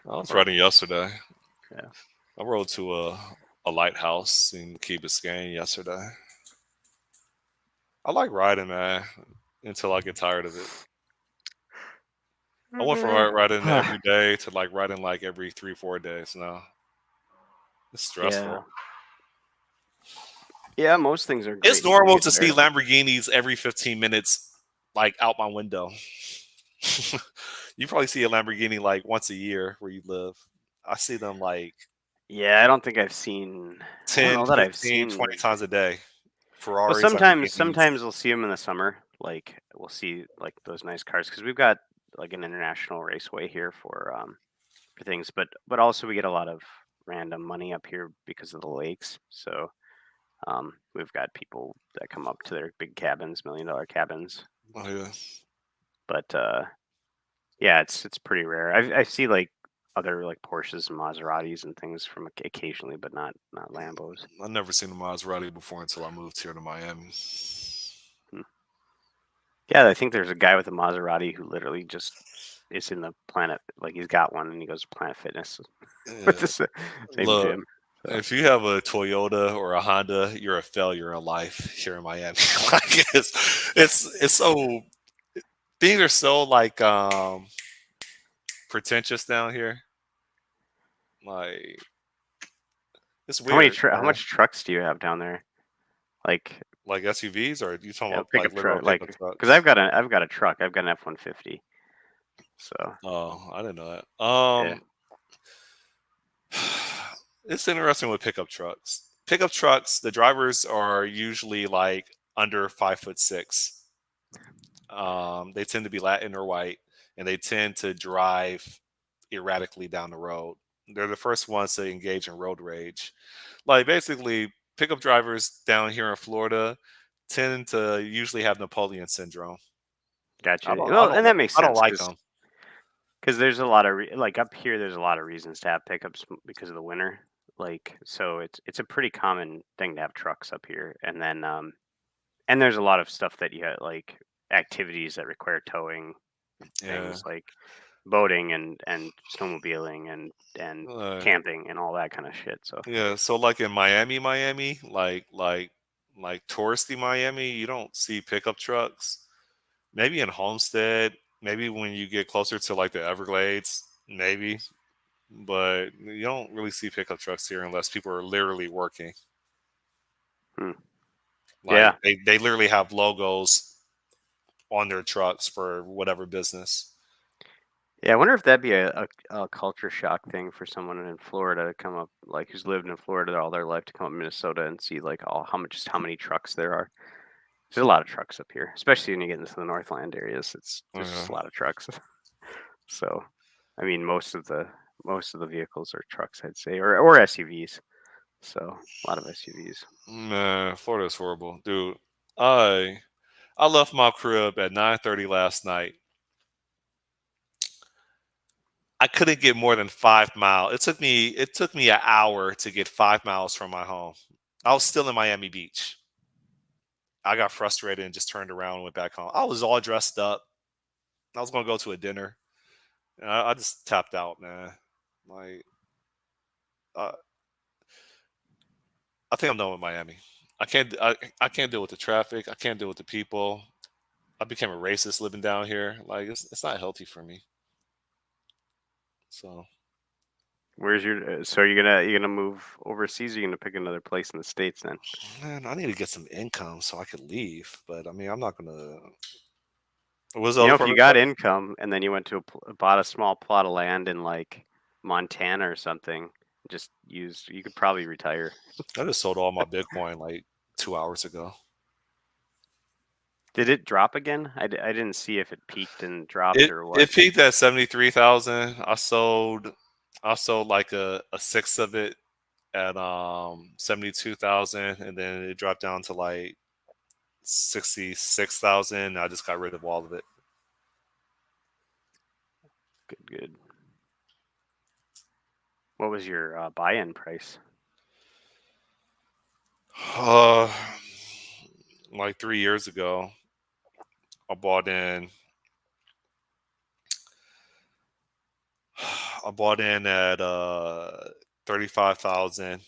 I was Or riding yesterday. yeah, I rode to a lighthouse in Key Biscayne yesterday. I like riding, man, until I get tired of it. I went from riding every day to like riding like every 3, 4 days now. It's yeah, stressful. yeah. Most things are It's great until you normal get to see tired of them. Lamborghinis every 15 minutes, like out my window. You probably see a Lamborghini like once a year where you live. I see them like Yeah, I don't think I've seen. I don't 10, know that I've 15, 20 seen. times a day. Well, Ferraris, sometimes Lamborghinis. we'll see them in the summer. Like we'll see like those nice cars because we've got like an international raceway here for things, but also we get a lot of random money up here because of the lakes. So we've got people that come up to their big cabins, $1 million cabins. Oh yeah. But yeah, it's pretty rare. I see like other like Porsches and Maseratis and things from occasionally, but not Lambos. I've never seen a Maserati before until I moved here to Miami. Hmm. Yeah, I think there's a guy with a Maserati who literally just is in the Planet, like he's got one and he goes to Planet Fitness with Yeah. the same Look, gym. So if you have a Toyota or a Honda, you're a failure in life here in Miami. Like it's so things are so like pretentious down here. Like it's weird, how man. much trucks do you have down there? Like Like SUVs, or you talking yeah, about like pickup literal truck, like pickup because trucks? I've got a truck. I've got an F-150. So Oh, I didn't know that. yeah, It's interesting with pickup trucks. Pickup trucks, the drivers are usually like under 5'6". They tend to be Latin or white, and they tend to drive erratically down the road. They're the first ones to engage in road rage. Like basically, pickup drivers down here in Florida tend to usually have Napoleon syndrome. I gotcha. don't, I Well, don't, and that makes I don't sense like them. because there's a lot of like up here. There's a lot of reasons to have pickups because of the winter. Like so, it's a pretty common thing to have trucks up here, and there's a lot of stuff that you have like activities that require towing, Yeah, things like boating and snowmobiling and uh, camping and all that kind of shit. So yeah. So like in Miami, like touristy Miami, you don't see pickup trucks. Maybe in Homestead, maybe when you get closer to like the Everglades, maybe, but you don't really see pickup trucks here unless people are literally working. hmm. Like Yeah. they literally have logos on their trucks for whatever business. Yeah, I wonder if that'd be a culture shock thing for someone in Florida to come up, like who's lived in Florida all their life, to come up to Minnesota and see like all just how many trucks there are. There's a lot of trucks up here, especially when you get into the Northland areas. There's Yeah. just a lot of trucks. So, I mean, most of the vehicles are trucks, I'd say, or SUVs. So a lot of SUVs. Man, Florida's horrible, dude. I I left my crib at 9:30 last night. I couldn't get more than 5 miles. It took me an hour to get 5 miles from my home. I was still in Miami Beach. I got frustrated and just turned around and went back home. I was all dressed up. I was gonna go to a dinner. And I just tapped out, man. Like uh, I think I'm done with Miami. I can't deal with the traffic. I can't deal with the people. I became a racist living down here. Like it's not healthy for me. So Where's your? So you're gonna move overseas? Or you're gonna pick another place in the states then? man, I need to get some income so I could leave. But I mean, I'm not gonna. What was the You other know, if part you of the got question? income and then you went to bought a small plot of land in like Montana or something. Just used. You could probably retire. I just sold all my Bitcoin like 2 hours ago. Did it drop again? I didn't see if it peaked and dropped It or what. it peaked at 73,000. I sold like a sixth of it at 72,000, and then it dropped down to like 66,000. I just got rid of all of it. Good, good. What was your buy-in price? Uh, like 3 years ago, I bought in. I bought in at 35,000,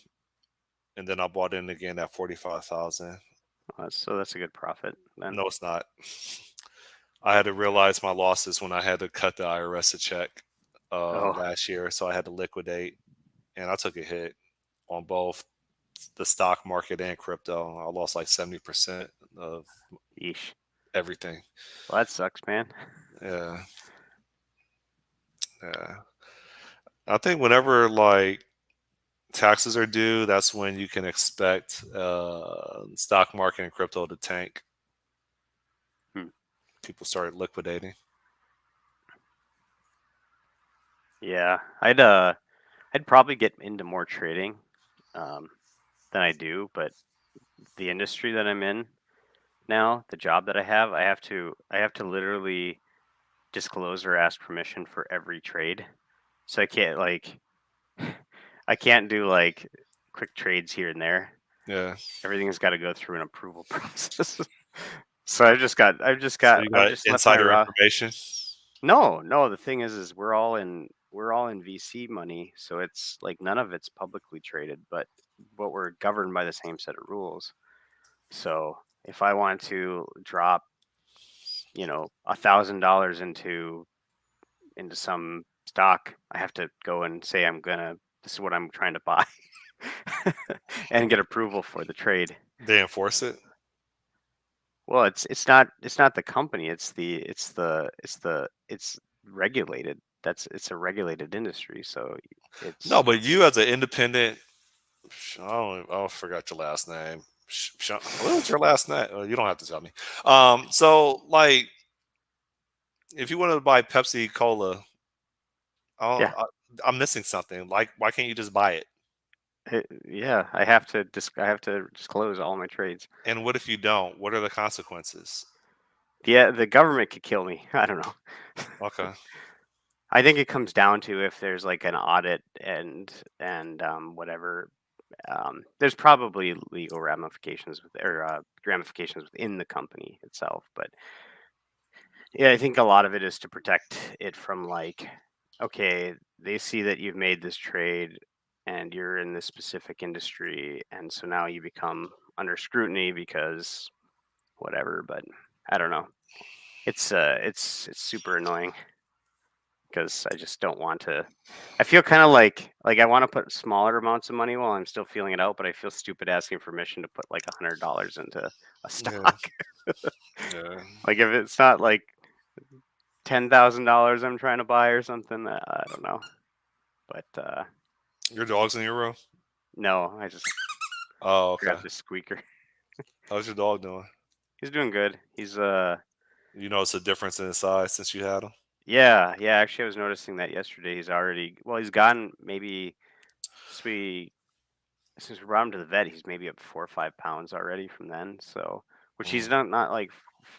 and then I bought in again at 45,000. So that's a good profit then. No, it's not. I had to realize my losses when I had to cut the IRS a check Oh, last year, so I had to liquidate, and I took a hit on both the stock market and crypto. I lost like 70% of yeesh. everything. Well, that sucks, man. Yeah, yeah. I think whenever like taxes are due, that's when you can expect stock market and crypto to tank. Hmm. People start liquidating. Yeah, I'd probably get into more trading um, than I do, but the industry that I'm in now, the job that I have to literally disclose or ask permission for every trade. So I can't do like quick trades here and there. Yeah. Everything's got to go through an approval process. So So you I've got just left my insider raw. information. No. The thing is we're all in VC money, so it's like none of it's publicly traded, but we're governed by the same set of rules. So if I want to drop, $1,000 into some stock, I have to go and say this is what I'm trying to buy, and get approval for the trade. They enforce it. Well, it's not the company. It's regulated. It's a regulated industry. So No, it's but you as an independent, I forgot your last name. What was your last name? You don't have to tell me. So like, if you wanted to buy Pepsi Cola, yeah, I'm missing something. Like, why can't you just buy it? yeah. I have to disclose all my trades. And what if you don't? What are the consequences? Yeah, the government could kill me. I don't know. Okay. I think it comes down to if there's like an audit and whatever. There's probably legal ramifications within the company itself, but yeah, I think a lot of it is to protect it from like, okay, they see that you've made this trade and you're in this specific industry, and so now you become under scrutiny because whatever. But I don't know. It's super annoying because I just don't want to. I feel kind of like I want to put smaller amounts of money while I'm still feeling it out, but I feel stupid asking permission to put like $100 into a Yeah. stock. Yeah. Like if it's not like $10,000 I'm trying to buy or something, I don't know. But Your dog's in your room. no, I just Oh, okay. grabbed the squeaker. How's your dog doing? He's doing good. He's You notice a difference in his size since you had him? yeah. Actually, I was noticing that yesterday. He's gotten maybe since we since we brought him to the vet, he's maybe up 4 or 5 pounds already from then. So, which he's Mm. not like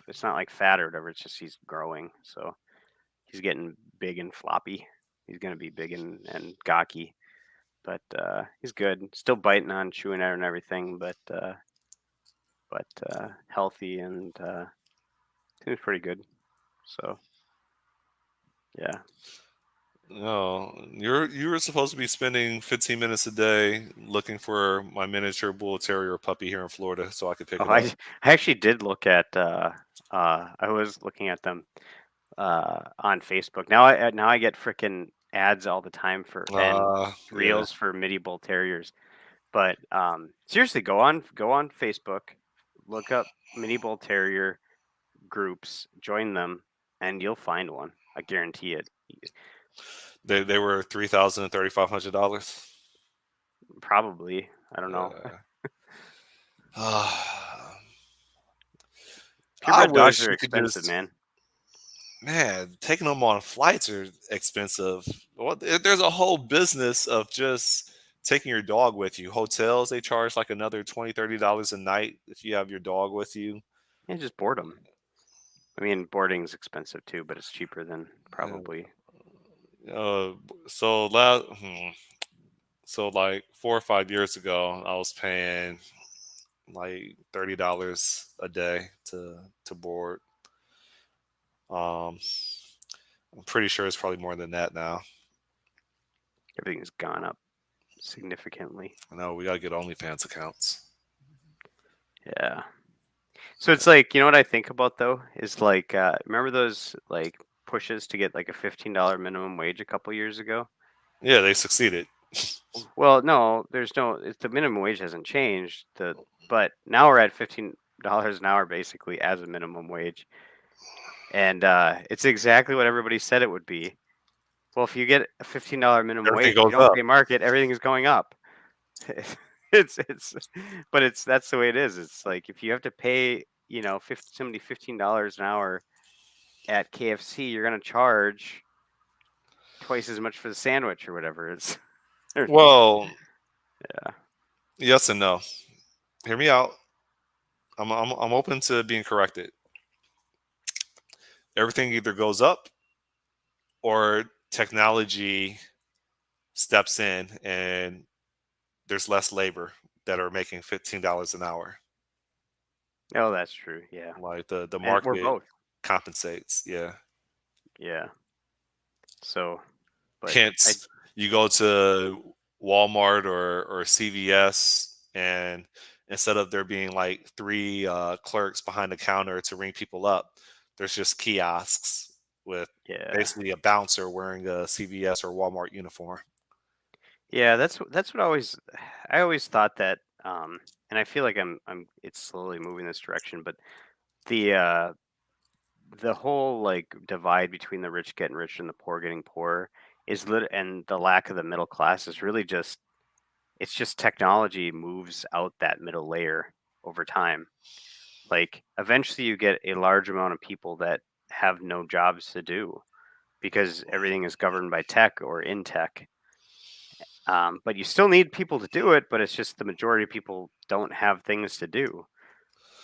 it's not like fat or whatever. It's just he's growing. So he's getting big and floppy. He's gonna be big and gawky, but he's good. Still biting on chewing out and everything, but healthy and seems pretty good. So yeah. No, you were supposed to be spending 15 minutes a day looking for my miniature bull terrier puppy here in Florida so I could pick Oh, it I up. I actually did look at. I was looking at them on Facebook. Now I get freaking ads all the time for and Yeah, reels for midi bull terriers. But seriously, go on Facebook, look up mini bull terrier groups, join them, and you'll find one. I guarantee it. They were $3,000 and $3,500. Probably. I don't know. I Purebred dogs wish are you could expensive, just, man. man, taking them on flights are expensive. Well, there's a whole business of just taking your dog with you. Hotels, they charge like another $20, $30 a night if you have your dog with you. Yeah, just boredom. I mean, boarding's expensive too, but it's cheaper than Yeah. probably. Uh, so last, so like 4 or 5 years ago, I was paying like $30 a day to board. Um, I'm pretty sure it's probably more than that now. Everything's gone up significantly. I know we gotta get OnlyFans accounts. Yeah. So it's like, you know what I think about though is like, remember those like pushes to get like a $15 minimum wage a couple years ago? Yeah, they succeeded. Well, no, there's no. The minimum wage hasn't changed. But now we're at $15 an hour basically as a minimum wage, and it's exactly what everybody said it would be. Well, if you get a $15 minimum Everything wage, if you goes don't up. pay market, everything is going up. it's, but it's that's the way it is. It's like if you have to pay, somebody $15 an hour at KFC, you're gonna charge twice as much for the sandwich or whatever. It's Well, yeah. yes and no. Hear me out. I'm open to being corrected. Everything either goes up or technology steps in and there's less labor that are making $15 an hour. Oh, that's true. Yeah, Like the and we're market both. compensates. Yeah. Yeah. So, but I Hence, you go to Walmart or CVS, and instead of there being like three clerks behind the counter to ring people up, there's just kiosks with yeah. basically a bouncer wearing a CVS or Walmart uniform. Yeah, that's what I always thought that and I feel like I'm it's slowly moving this direction, but the uh the whole like divide between the rich getting richer and the poor getting poorer and the lack of the middle class is really just it's just technology moves out that middle layer over time. Like eventually you get a large amount of people that have no jobs to do because everything is governed by tech or in tech. But you still need people to do it, but it's just the majority of people don't have things to do.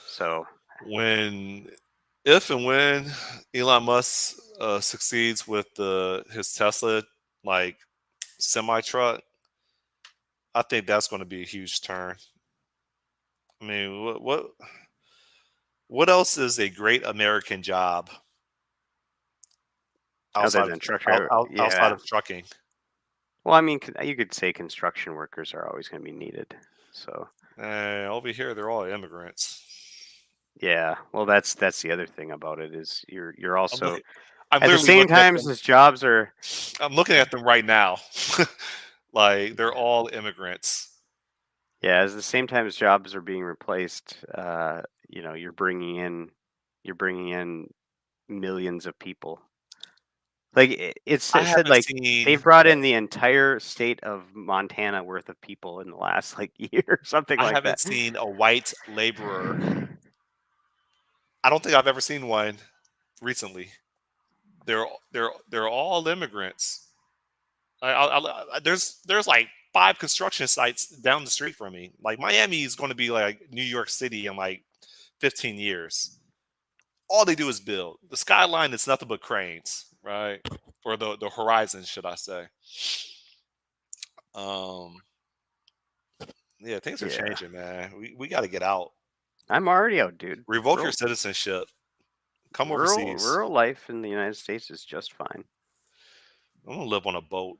So, When, if and when Elon Musk succeeds with his Tesla like semi truck, I think that's going to be a huge turn. I mean, what else is a great American job other outside of than truck driver, outside yeah. of trucking? Well, I mean, you could say construction workers are always going to be needed. So, Over here, they're all immigrants. yeah. Well, that's the other thing about it is you're I'm also looking. I'm at the literally same looking at time them. as jobs are. I'm looking at them right now. Like they're all immigrants. Yeah, as the same time as jobs are being replaced, you're bringing in millions of people. Like I it said, haven't like seen. they've brought in the entire state of Montana worth of people in the last like year, something I like haven't that. seen a white laborer. I don't think I've ever seen one recently. They're all immigrants. There's like five construction sites down the street from me. Like Miami is going to be like New York City in like 15 years. All they do is build. The skyline is nothing but cranes, right? Or the horizon, should I say? Um, yeah, things are Yeah, changing, man. We got to get out. I'm already out, dude. Revoke your citizenship. Come overseas. Rural life in the United States is just fine. I'm gonna live on a boat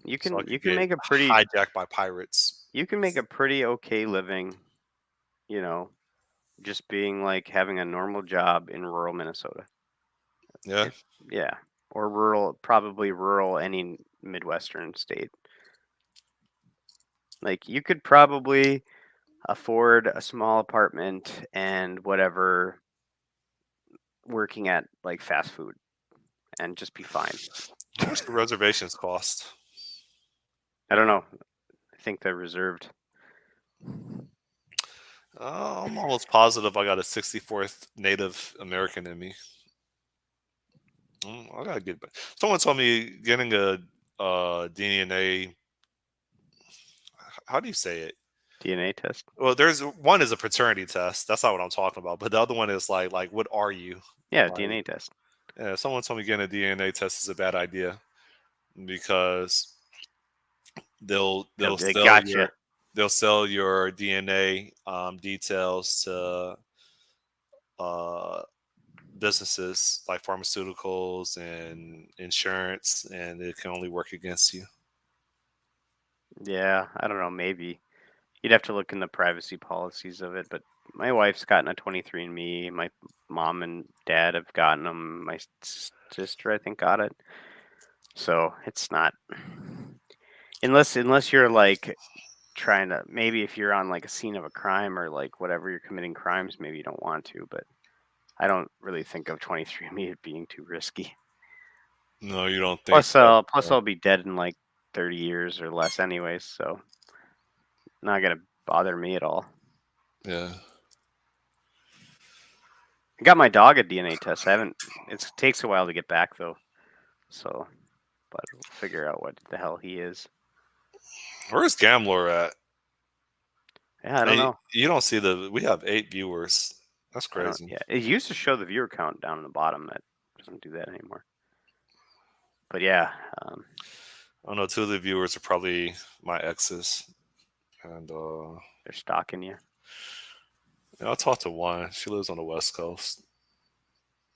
You so I can you could can get make a pretty hijacked by pirates. you can make a pretty okay living, you know, just being like having a normal job in rural Minnesota. Yeah, It yeah, or rural, probably rural any Midwestern state. Like you could probably afford a small apartment and whatever working at like fast food. and just be fine. How much do reservations cost? I don't know. I think they're reserved. I'm almost positive I got a 64th Native American in me. I gotta get back. Someone told me getting a DNA. How do you say it? DNA test. Well, there's one is a paternity test. That's not what I'm talking about. But the other one is like what are you? Yeah, Like, DNA test. yeah, someone told me getting a DNA test is a bad idea because they'll They sell gotcha. your DNA details to uh, businesses like pharmaceuticals and insurance, and it can only work against you. Yeah, I don't know. Maybe you'd have to look in the privacy policies of it. But my wife's gotten a 23andMe. My mom and dad have gotten them. My sister, I think, got it. So it's not unless you're like trying to, maybe if you're on like a scene of a crime or like whatever, you're committing crimes, maybe you don't want to. But I don't really think of 23andMe as being too risky. No, you don't think Plus, that? I'll be dead in like 30 years or less, anyways. So not gonna bother me at all. Yeah. I got my dog a DNA test. I haven't. It takes a while to get back though. So, but we'll figure out what the hell he is. Where's Gamblor at? Yeah, I don't Hey, know. you don't see the. We have 8 viewers. That's I don't. crazy. Yeah, it used to show the viewer count down in the bottom. That doesn't do that anymore. But yeah, um, I don't know. Two of the viewers are probably my exes, and they're stalking you. yeah, I talked to one. She lives on the West Coast.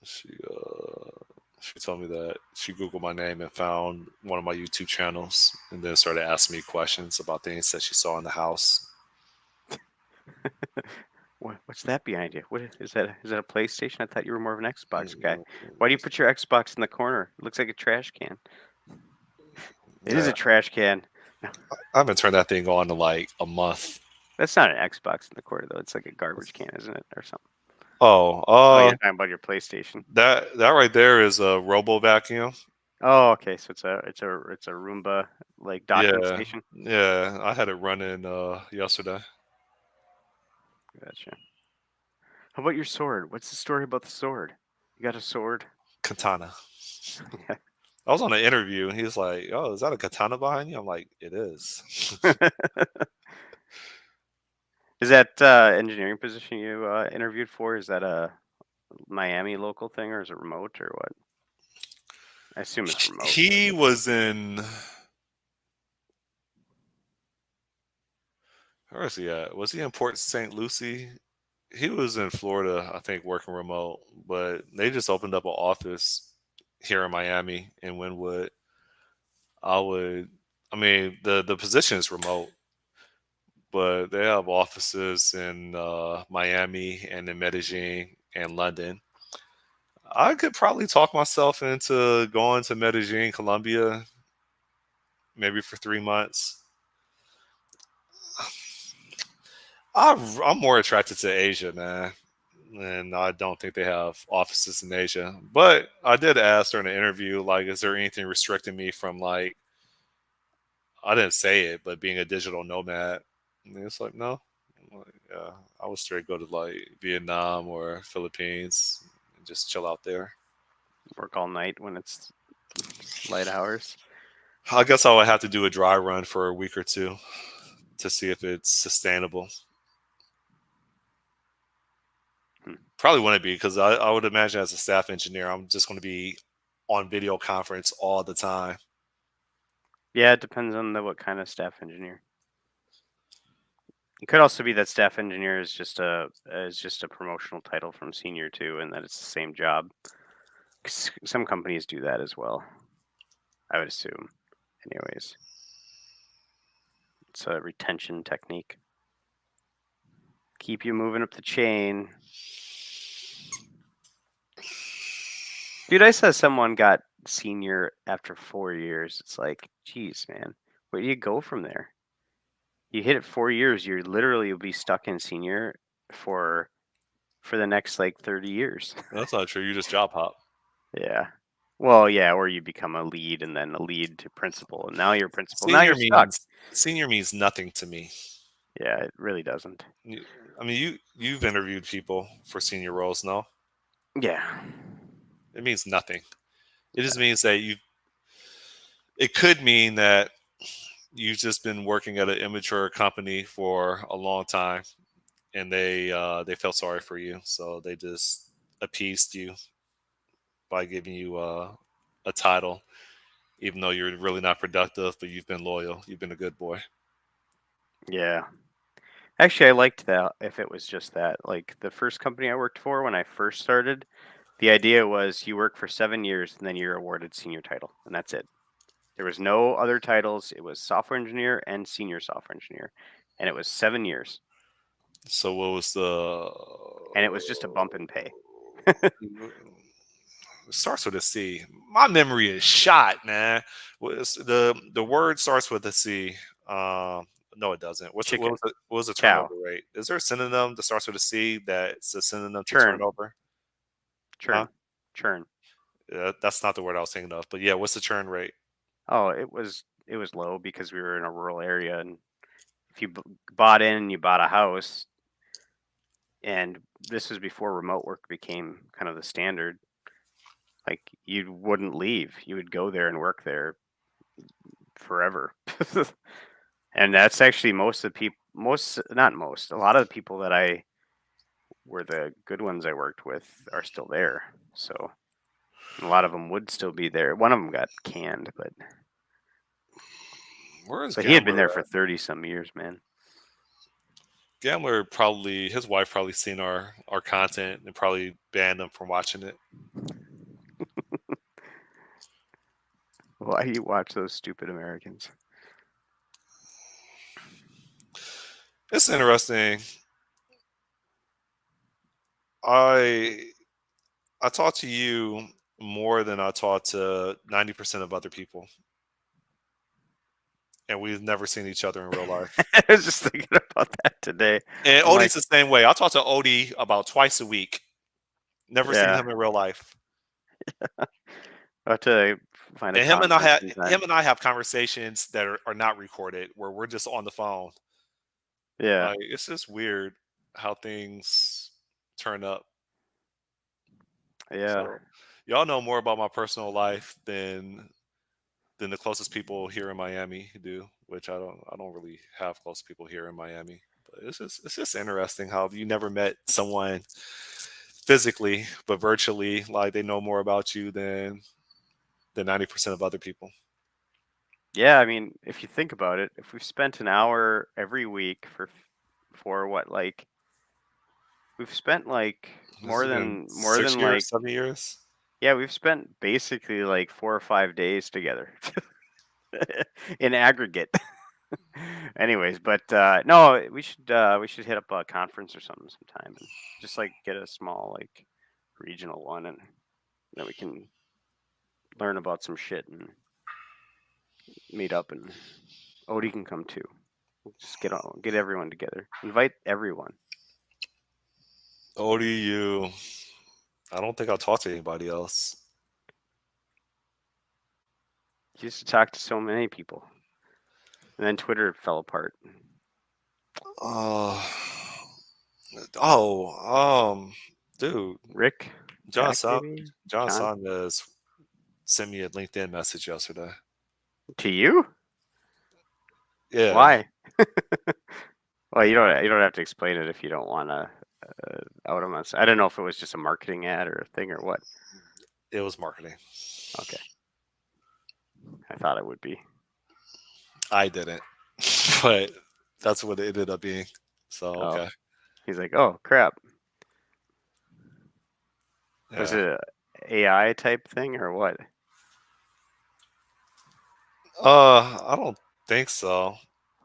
She she told me that she Googled my name and found one of my YouTube channels, and then started asking me questions about things that she saw in the house. What's that behind you? What is that? Is that a PlayStation? I thought you were more of an Xbox guy. Mm, Why do you put your Xbox in the corner? It looks like a trash can. It is Yeah, a trash can. No, I haven't turned that thing on in like a month. that's not an Xbox in the corner though. It's like a garbage can, isn't it, or something? Oh, Oh, you're talking about your PlayStation. that right there is a robo vacuum. Oh, okay. So it's a Roomba like docking Yeah, station. yeah. I had it running yesterday. Gotcha. How about your sword? What's the story about the sword? You got a sword? Katana. I was on an interview and he was like, "Oh, is that a katana behind you?" I'm like, "It is." Is that engineering position you interviewed for? Is that a Miami local thing or is it remote or what? I assume it's remote, but He was in. Where is he at? Was he in Port St. Lucie? He was in Florida, I think, working remote. But they just opened up an office here in Miami in Wynwood. I would. I mean, the position is remote, but they have offices in Miami and in Medellin and London. I could probably talk myself into going to Medellin, Colombia, maybe for 3 months. I'm more attracted to Asia, man, and I don't think they have offices in Asia. But I did ask during the interview, like, is there anything restricting me from like I didn't say it, but being a digital nomad? And it's like no. I'm like, yeah, I would straight go to like Vietnam or Philippines and just chill out there. work all night when it's light hours. I guess I would have to do a dry run for a week or two to see if it's sustainable. Hmm. Probably wouldn't be because I would imagine as a staff engineer, I'm just going to be on video conference all the time. Yeah, it depends on what kind of staff engineer. It could also be that staff engineer is just a promotional title from senior too, and that it's the same job. Some companies do that as well. I would assume. Anyways, it's a retention technique. Keep you moving up the chain. Dude, I saw someone got senior after 4 years. It's like, geez, man, where do you go from there? You hit it 4 years, you're literally will be stuck in senior for the next like 30 years. That's not true. You just job hop. Yeah. Well, yeah, or you become a lead and then a lead to principal, and now you're principal. Now Senior you're stuck. means senior means nothing to me. Yeah, it really doesn't. I mean, you've interviewed people for senior roles, no? Yeah, It means nothing. It just yeah, means that you. It could mean that you've just been working at an immature company for a long time, and they felt sorry for you, so they just appeased you by giving you a title, even though you're really not productive, but you've been loyal. You've been a good boy. yeah. Actually, I liked that if it was just that. Like the first company I worked for when I first started, the idea was you work for 7 years and then you're awarded senior title, and that's it. There was no other titles. It was software engineer and senior software engineer, and it was 7 years, So what was the? and it was just a bump in pay. It starts with a C. My memory is shot, man. The word starts with a C? No, it doesn't. Chicken, What was the turnover cow, rate? Is there a synonym that starts with a C that's a synonym to churn, turnover? Huh? churn, churn. Yeah, that's not the word I was thinking of. But yeah, what's the churn rate? Oh, it was low because we were in a rural area, and if you bought in and you bought a house, and this was before remote work became kind of the standard, like you wouldn't leave. You would go there and work there forever. And that's actually most of the people, most, not most, a lot of the people that I were the good ones I worked with are still there. So a lot of them would still be there. One of them got canned, but Where is he had been Gambler there for at? 30 some years, man. Gambler probably his wife probably seen our content and probably banned him from watching it. Why do you watch those stupid Americans? It's interesting. I I talk to you more than I talk to 90% of other people, and we've never seen each other in real life. I was just thinking about that today. And I'm Odie's like, the same way. I talk to Odie about twice a week. Never seen yeah, him in real life. I'll have to find a And conference sometime. him and I have conversations that are not recorded where we're just on the phone. Yeah, Like it's just weird how things turn up. yeah, So y'all know more about my personal life than the closest people here in Miami do, which I don't really have close people here in Miami. But it's just interesting how you never met someone physically, but virtually, like they know more about you than 90% of other people. yeah. I mean, if you think about it, if we've spent an hour every week for what, like we've spent like This more has been than more six than years, like 7 years. yeah, we've spent basically like 4 or 5 days together in aggregate. Anyways, but no, we should hit up a conference or something sometime and just like get a small like regional one, and then we can learn about some shit and meet up, and Odie can come too. We'll just get everyone together. Invite everyone. ODU. I don't think I'll talk to anybody else. You used to talk to so many people, and then Twitter fell apart. Uh, oh, dude, Rick, John Jack, Son, maybe John John. Sonmez sent me a LinkedIn message yesterday. To you? Yeah, Why? Well, you don't have to explain it if you don't want to out him. I don't know if it was just a marketing ad or a thing or what. it was marketing. Okay, I thought it would be. I didn't, but that's what it ended up being. So Oh, okay, he's like, oh crap. Was yeah. it a AI type thing or what? I don't think so.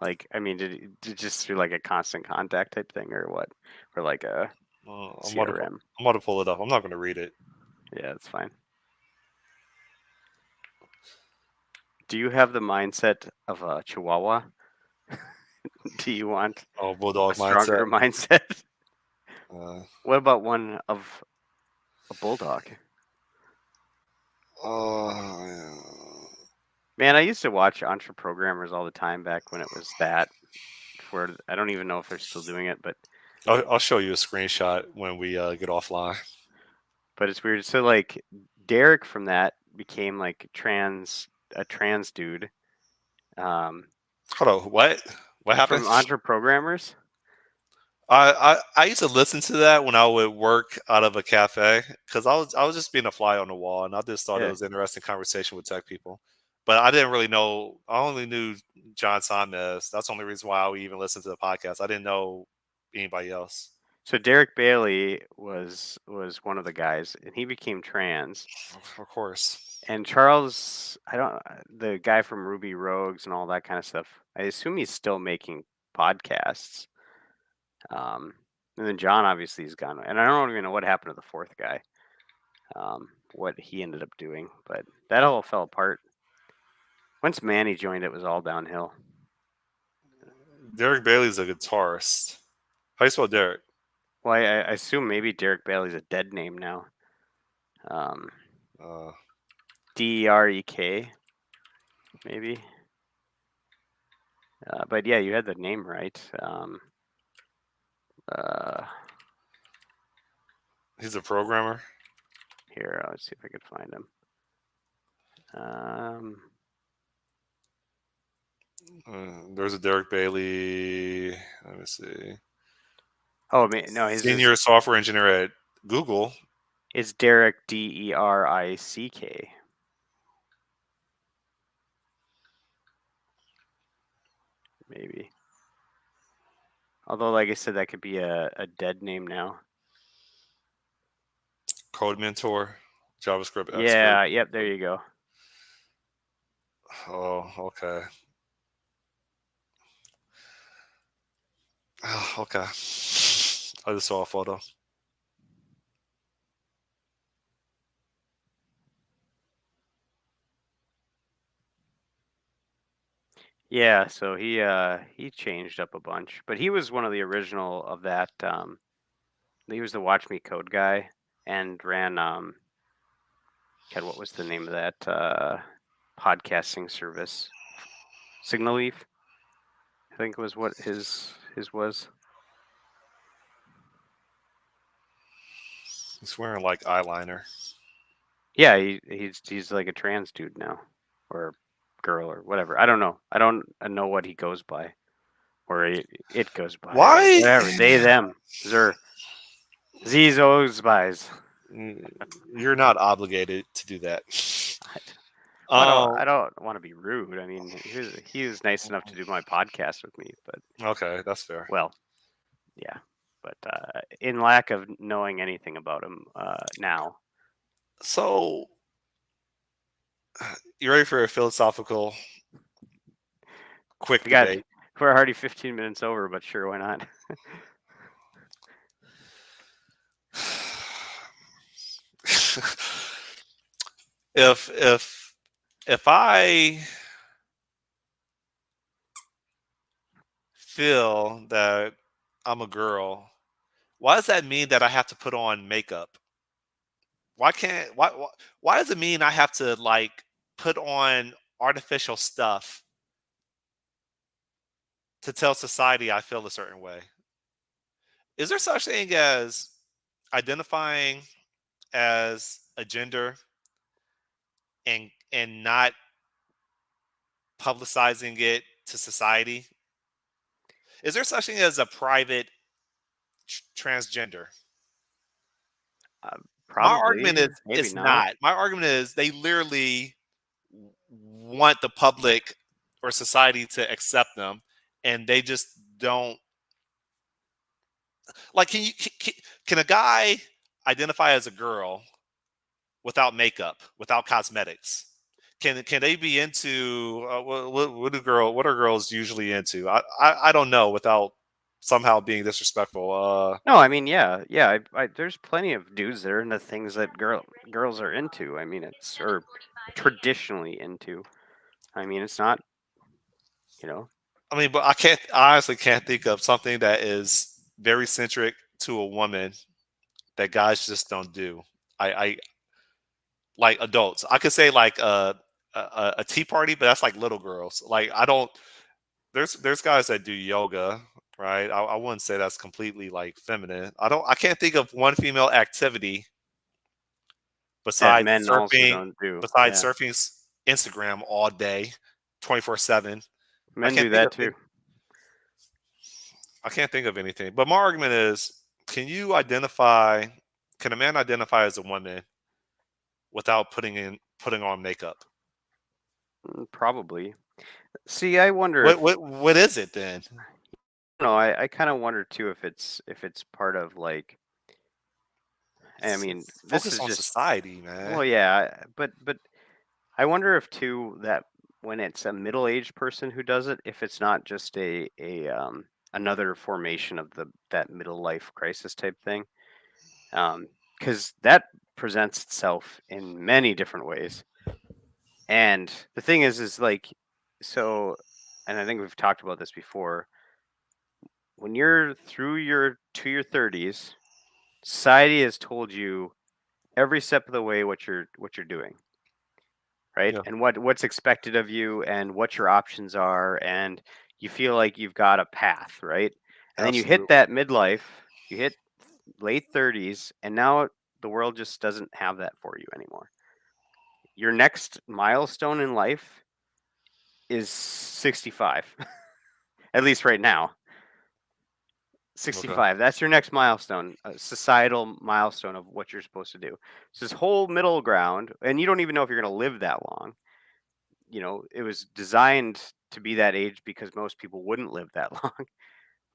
Like, I mean, did it just through like a constant contact type thing or what? Or like a CRM? I'm about to pull it up. I'm not going to read it. Yeah, that's fine. Do you have the mindset of a Chihuahua? Do you want Oh, a bulldog mindset. stronger mindset? Uh, What about one of a bulldog? Yeah. Man, I used to watch Entre Programmers all the time back when it was that. Before I don't even know if they're still doing it, I'll show you a screenshot when we get offline. but it's weird. So like Derek from that became like a trans dude. Um, Hold on, what? What happened? from Entre Programmers. I used to listen to that when I would work out of a cafe because I was just being a fly on the wall, and I just thought it Yeah. was an interesting conversation with tech people. But I didn't really know. I only knew John Simez. That's the only reason why I would even listen to the podcast. I didn't know anybody else. So Derek Bailey was one of the guys, and he became trans. Of course. And Charles, I don't, the guy from Ruby Rogues and all that kind of stuff. I assume he's still making podcasts. Um, and then John obviously is gone, and I don't even know what happened to the fourth guy. What he ended up doing, but that all fell apart. Once Manny joined, it was all downhill. Derek Bailey's a guitarist. How do you spell Derek? Well, I assume maybe Derek Bailey's a dead name now. Um, Uh, Derek, maybe. But yeah, you had the name right. Uh, he's a programmer. Here, let's see if I could find him. There's a Derek Bailey. Let me see. Oh man, no, his is Senior software engineer at Google. it's Derek Derick. Maybe. Although, like I said, that could be a dead name now. Code mentor, JavaScript expert. Yeah, yep, there you go. Oh, okay. Oh, okay. I just saw a photo. Yeah, so he changed up a bunch, but he was one of the original of that. He was the Watch Me Code guy and ran God, what was the name of that podcasting service? Signal Leaf, I think was what his was. He's wearing like eyeliner. Yeah, he's like a trans dude now, or girl or whatever. I don't know. I don't know what he goes by, or it goes by, or Why? whatever. They them zer these those buys. You're not obligated to do that. I don't want to be rude. I mean, he was nice enough to do my podcast with me, but Okay, that's fair. well, yeah. But in lack of knowing anything about him now, So, you ready for a philosophical quick we got debate? we're already 15 minutes over, but sure, why not? if I feel that I'm a girl, why does that mean that I have to put on makeup? Why does it mean I have to like put on artificial stuff to tell society I feel a certain way? Is there such thing as identifying as a gender and not publicizing it to society? Is there such thing as a private transgender? My argument is Probably, maybe it's not. not. My argument is they literally want the public or society to accept them, and they just don't. Like, can a guy identify as a girl without makeup, without cosmetics? Can they be into what are girls usually into? I don't know without somehow being disrespectful. No, I mean, yeah. There's plenty of dudes that are into things that girls are into. I mean, it's or traditionally into. I mean, it's not, you know. I mean, but I honestly can't think of something that is very centric to a woman that guys just don't do. I like adults. I could say like a tea party, but that's like little girls. Like I don't. There's guys that do yoga, right? I wouldn't say that's completely like feminine. I can't think of one female activity that besides men also surfing don't do. besides Yeah, surfing Instagram all day, 24/7. I men can't do think that of too. I can't think of anything. But my argument is, can you identify? Can a man identify as a woman without putting on makeup? Probably. See, I wonder What if what what is it then? no, I kind of wonder too if it's part of like I mean, It's this focus is on just society, man. well, yeah, but I wonder if too that when it's a middle-aged person who does it, if it's not just a another formation of the that middle life crisis type thing, because that presents itself in many different ways. And the thing is like, so, and I think we've talked about this before. When you're through your to your 30s, society has told you every step of the way what you're doing, right? Yeah, And what's expected of you and what your options are, and you feel like you've got a path, right? And then you hit absolutely. that midlife, you hit late 30s, and now the world just doesn't have that for you anymore. Your next milestone in life is 65. At least right now. Okay. 65. That's your next milestone, a societal milestone of what you're supposed to do. So this whole middle ground, and you don't even know if you're going to live that long. It was designed to be that age because most people wouldn't live that long.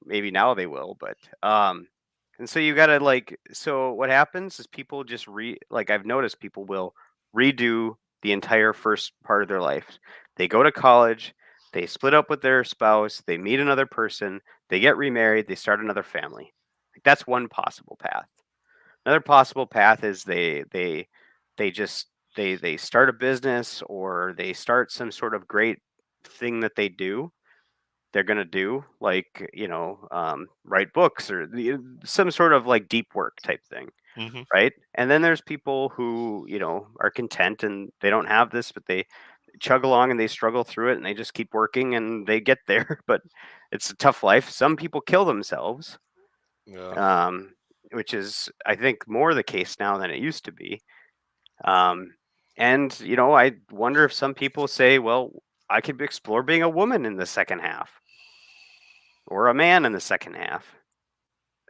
Maybe now they will, but and so you got to like so what happens is people just like I've noticed people will redo the entire first part of their life. They go to college, they split up with their spouse, they meet another person, they get remarried, they start another family. Like that's one possible path. Another possible path is they just they start a business or they start some sort of great thing that they're going to do, like write books or some sort of like deep work type thing, Hmm. right? And then there's people who are content and they don't have this, but they chug along and they struggle through it and they just keep working and they get there. But it's a tough life. Some people kill themselves, Yeah. um, which is I think more the case now than it used to be. um, and I wonder if some people say, well, I could explore being a woman in the second half or a man in the second half.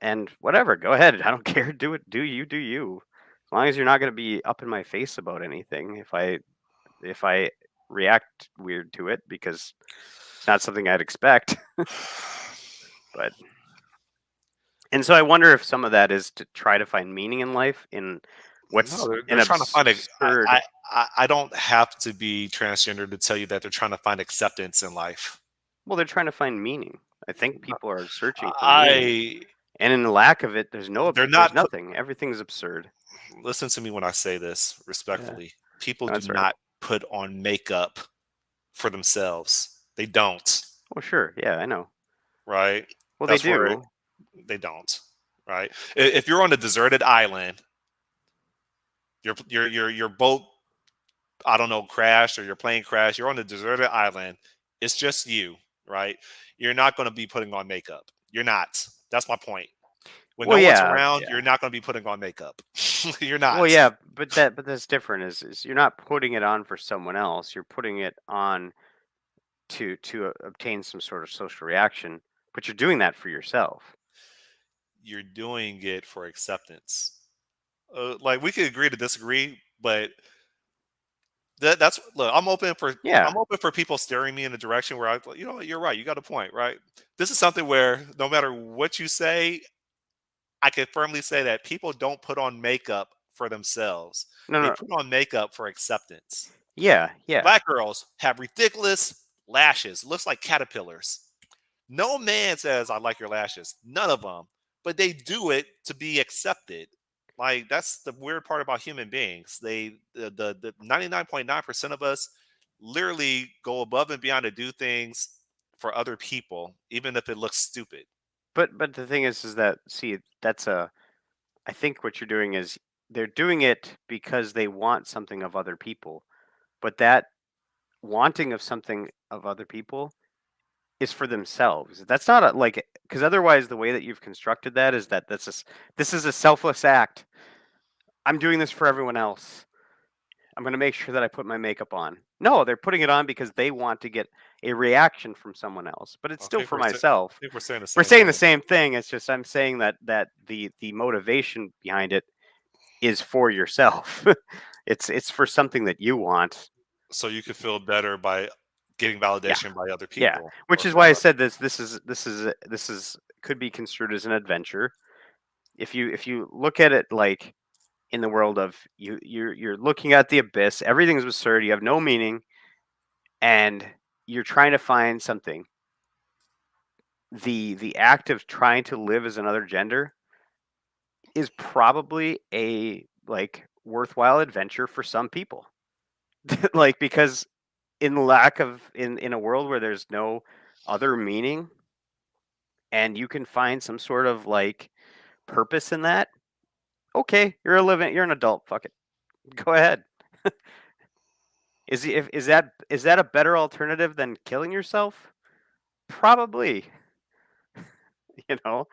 And whatever, go ahead. I don't care. Do it. Do you? Do you? As long as you're not going to be up in my face about anything. If I react weird to it because it's not something I'd expect. But and so I wonder if some of that is to try to find meaning in life in No, what's they're an trying to find a. absurd. I don't have to be transgender to tell you that they're trying to find acceptance in life. Well, they're trying to find meaning. I think people are searching for meaning, I and in the lack of it, they're there's not put. nothing. Everything's absurd. Listen to me when I say this Yeah, respectfully. People do that's right. not put on makeup for themselves. They don't. Oh, sure. Yeah, I know. Right. Well, they That's where do. they don't. Right. If you're on a deserted island, your boat, I don't know, crashed or your plane crashed. You're on a deserted island. It's just you. Right. You're not going to be putting on makeup. You're not. That's my point. When Well, no one's yeah, around, yeah. you're not going to be putting on makeup. You're Well, not. yeah, but that's different. Is you're not putting it on for someone else. You're putting it on to obtain some sort of social reaction. But you're doing that for yourself. You're doing it for acceptance. Like we could agree to disagree, but that's look. Yeah. I'm open for people steering me in a direction where you're right. You got a point, right? This is something where no matter what you say, I can firmly say that people don't put on makeup for themselves. No, They no. put on makeup for acceptance. Yeah, yeah. Black girls have ridiculous lashes, looks like caterpillars. No man says I like your lashes. None of them. But they do it to be accepted. Like that's the weird part about human beings. The 99.9% of us literally go above and beyond to do things for other people, even if it looks stupid. But the thing is that see, that's a. I think what you're doing is they're doing it because they want something of other people, but that wanting of something of other people is for themselves. That's not a, like, because otherwise the way that you've constructed that is that this is a selfless act. I'm doing this for everyone else. I'm going to make sure that I put my makeup on. No, they're putting it on because they want to get a reaction from someone else, but it's I still think for we're sa- I myself. think we're saying the We're same saying the thing. same thing. It's just I'm saying that the motivation behind it is for yourself. It's for something that you want. So you could feel better by getting Yeah. validation by other Yeah. people Which or is why from I a, said this is could be construed as an adventure. If you look at it like in the world of you're looking at the abyss, everything's absurd, you have no meaning, and you're trying to find something. The act of trying to live as another gender is probably a like worthwhile adventure for some people. Like because in a world where there's no other meaning and you can find some sort of like purpose in that, okay, you're an adult, fuck it. Go ahead. Is that a better alternative than killing yourself? Probably. You know,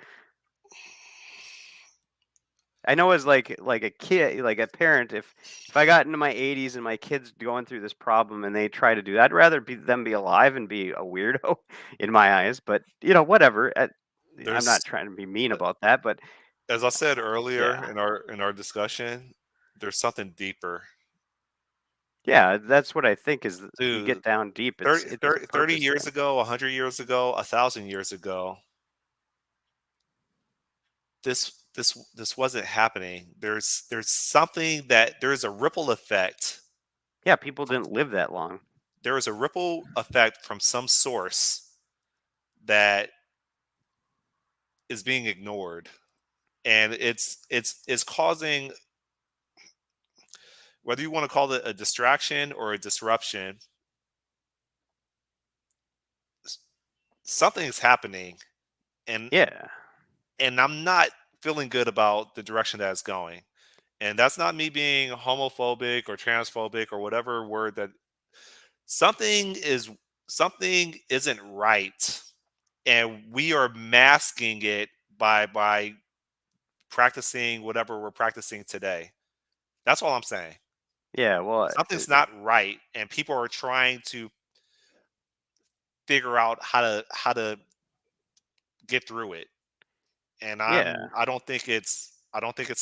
I know as like a kid, like a parent, if I got into my 80s and my kid's going through this problem and they try to do that, I'd rather them be alive and be a weirdo in my eyes. But whatever. I'm there's not trying to be mean about that, but as I said earlier yeah, in our discussion, there's something deeper. yeah, that's what I think is you Dude, get down deep. It's 30, it's a 30, 30 purpose years thing. ago, 100 years ago, 1,000 years ago, this wasn't happening. There's something that there's a ripple effect. Yeah, people didn't live that long. There is a ripple effect from some source that is being ignored, and it's causing, whether you want to call it a distraction or a disruption, s- something is happening, and Yeah, I'm not feeling good about the direction that it's going. And that's not me being homophobic or transphobic or whatever word that something is something isn't right, and we are masking it by practicing whatever we're practicing today. That's all I'm saying. yeah. Well, Something's not right, and people are trying to figure out how to get through it. And yeah, I don't think it's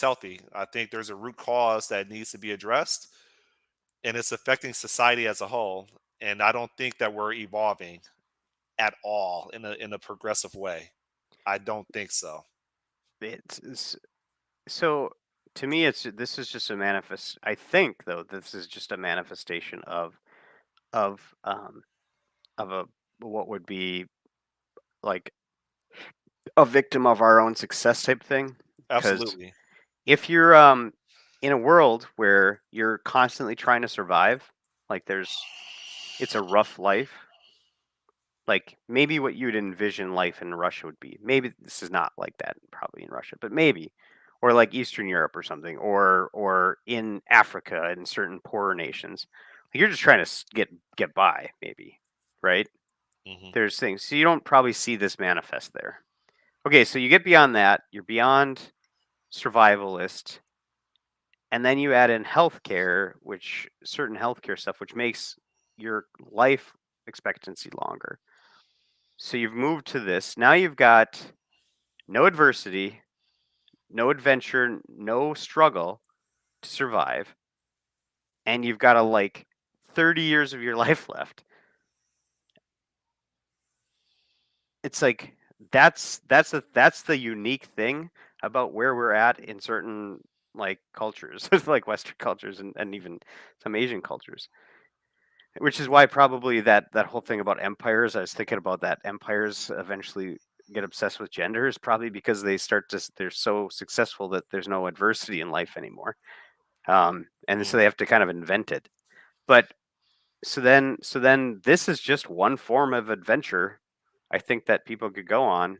healthy. I think there's a root cause that needs to be addressed, and it's affecting society as a whole. And I don't think that we're evolving at all in a progressive way. I don't think so. it's so to me, this is just a manifest. I think though this is just a manifestation of um of a what would be like a victim of our own success type thing. Because Absolutely. if you're in a world where you're constantly trying to survive, like it's a rough life. Like maybe what you'd envision life in Russia would be. Maybe this is not like that probably in Russia, but maybe, or like Eastern Europe or something, or in Africa in certain poorer nations. Like you're just trying to get by, maybe, right? Hmm. There's things. So you don't probably see this manifest there. Okay, so you get beyond that. You're beyond survivalist, and then you add in healthcare, which certain healthcare stuff, which makes your life expectancy longer. So you've moved to this. Now you've got no adversity, no adventure, no struggle to survive, and you've got like 30 years of your life left. It's like that's the unique thing about where we're at in certain like cultures, like Western cultures and even some Asian cultures. Which is why probably that whole thing about empires, I was thinking about that empires eventually get obsessed with gender is probably because they're so successful that there's no adversity in life anymore. And so Mm. they have to kind of invent it. But so then this is just one form of adventure I think that people could go on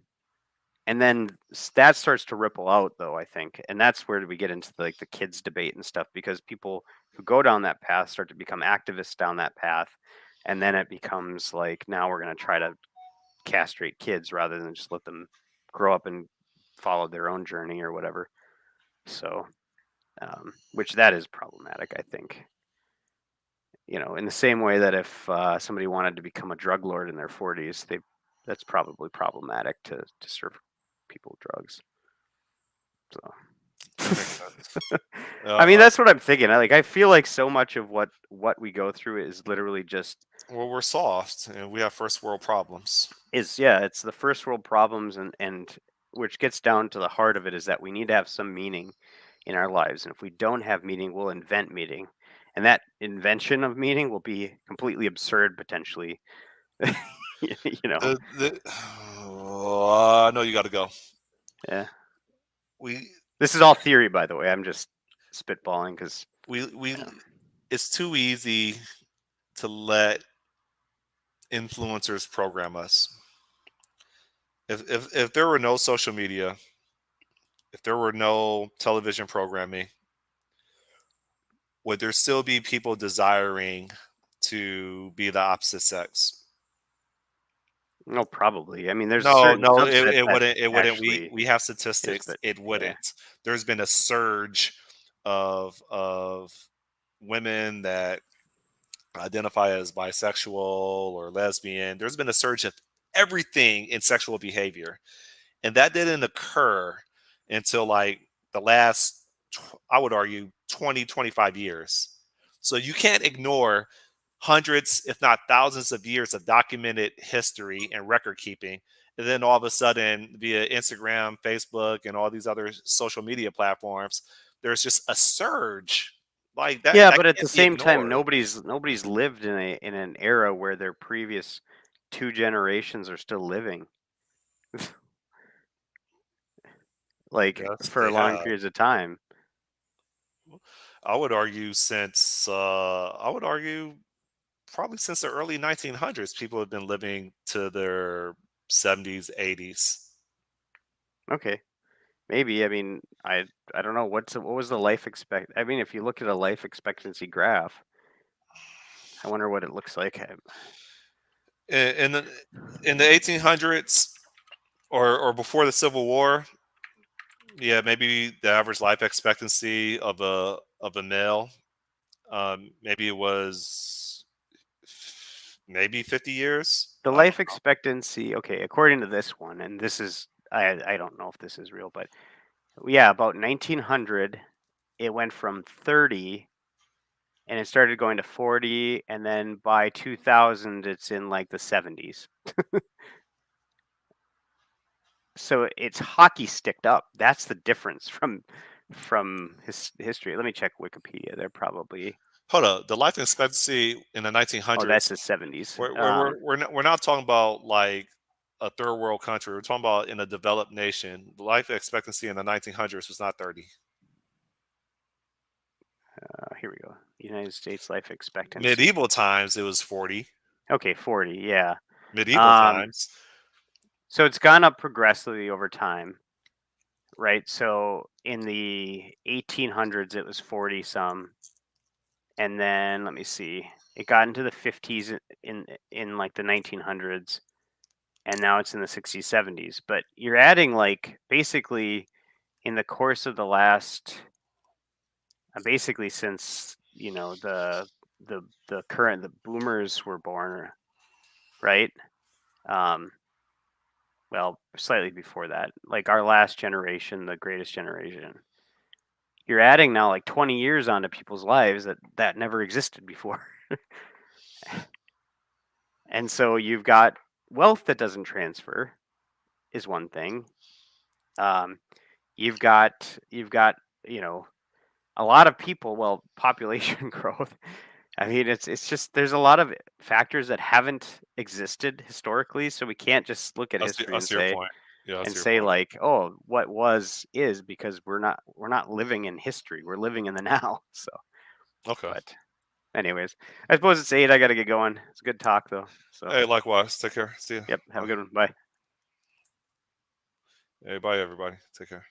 And then that starts to ripple out, though, I think, and that's where we get into like the kids debate and stuff, because people who go down that path start to become activists down that path, and then it becomes like, now we're going to try to castrate kids rather than just let them grow up and follow their own journey or whatever. So which that is problematic, I think. In the same way that if somebody wanted to become a drug lord in their 40s, that's probably problematic to serve people drugs. That makes So, sense. I mean, that's what I'm thinking. I feel like so much of what we go through is literally just Well, we're soft and we have first world problems. it's the first world problems, and which gets down to the heart of it is that we need to have some meaning in our lives, and if we don't have meaning, we'll invent meaning, and that invention of meaning will be completely absurd potentially. you know I know you got to go. yeah, We this is all theory, by the way. I'm just spitballing because we it's too easy to let influencers program us. If there were no social media, if there were no television programming, would there still be people desiring to be the opposite sex? no, probably. I mean, there's a No, certain no, subset it that wouldn't. It wouldn't. actually We have is, statistics. but It yeah. wouldn't. There's been a surge of women that identify as bisexual or lesbian. There's been a surge of everything in sexual behavior, and that didn't occur until like the last, I would argue, 20, 25 years. So you can't ignore hundreds, if not thousands of years of documented history and record keeping. And then all of a sudden, via Instagram, Facebook, and all these other social media platforms, there's just a surge like that Yeah, that but at the can't be same time, ignored. nobody's lived in an era where their previous two generations are still living, like Yes, for they long have. periods of time. I would argue I would argue probably since the early 1900s, people have been living to their 70s, 80s. Okay, maybe. I mean, I don't know what was the life expect. I mean, if you look at a life expectancy graph, I wonder what it looks like. In the 1800s or before the Civil War, yeah, maybe the average life expectancy of a male, maybe it was maybe 50 years. The I don't life expectancy, okay, according to this one, and this is I don't know if this is real, but yeah, about 1900, it went from 30 and it started going to 40, and then by 2000 it's in like the 70s. So it's hockey sticked up. That's the difference from history. Let me check Wikipedia. They're probably Hold up. The life expectancy in the oh, that's 1900s, the 70s. we're not talking about like a third world country. We're talking about in a developed nation. The life expectancy in the 1900s was not 30. Here we go. United States life expectancy. Medieval times, it was 40. Okay, 40. Yeah. Medieval Um, times. so it's gone up progressively over time, right? So in the 1800s, it was 40 some, and then let me see, it got into the 50s in like the 1900s, and now it's in the 60s, 70s. But you're adding like basically in the course of the last, basically since the boomers were born, right? Um, well, slightly before that, like our last generation, the greatest generation. You're adding now like 20 years onto people's lives that never existed before. And so you've got wealth that doesn't transfer is one thing. Um, you've got a lot of people. Well, population growth. I mean, it's just there's a lot of factors that haven't existed historically, so we can't just look at history I and see your say point. Yeah, I and see your say point. like, oh, what was is, because we're not living in history. We're living in the now. So, Okay. but anyways, I suppose it's 8. I got to get going. It's a good talk though. So, Hey, likewise. Take care. See you. yep. Have a Bye. good one. Bye. Hey, bye, everybody. Take care.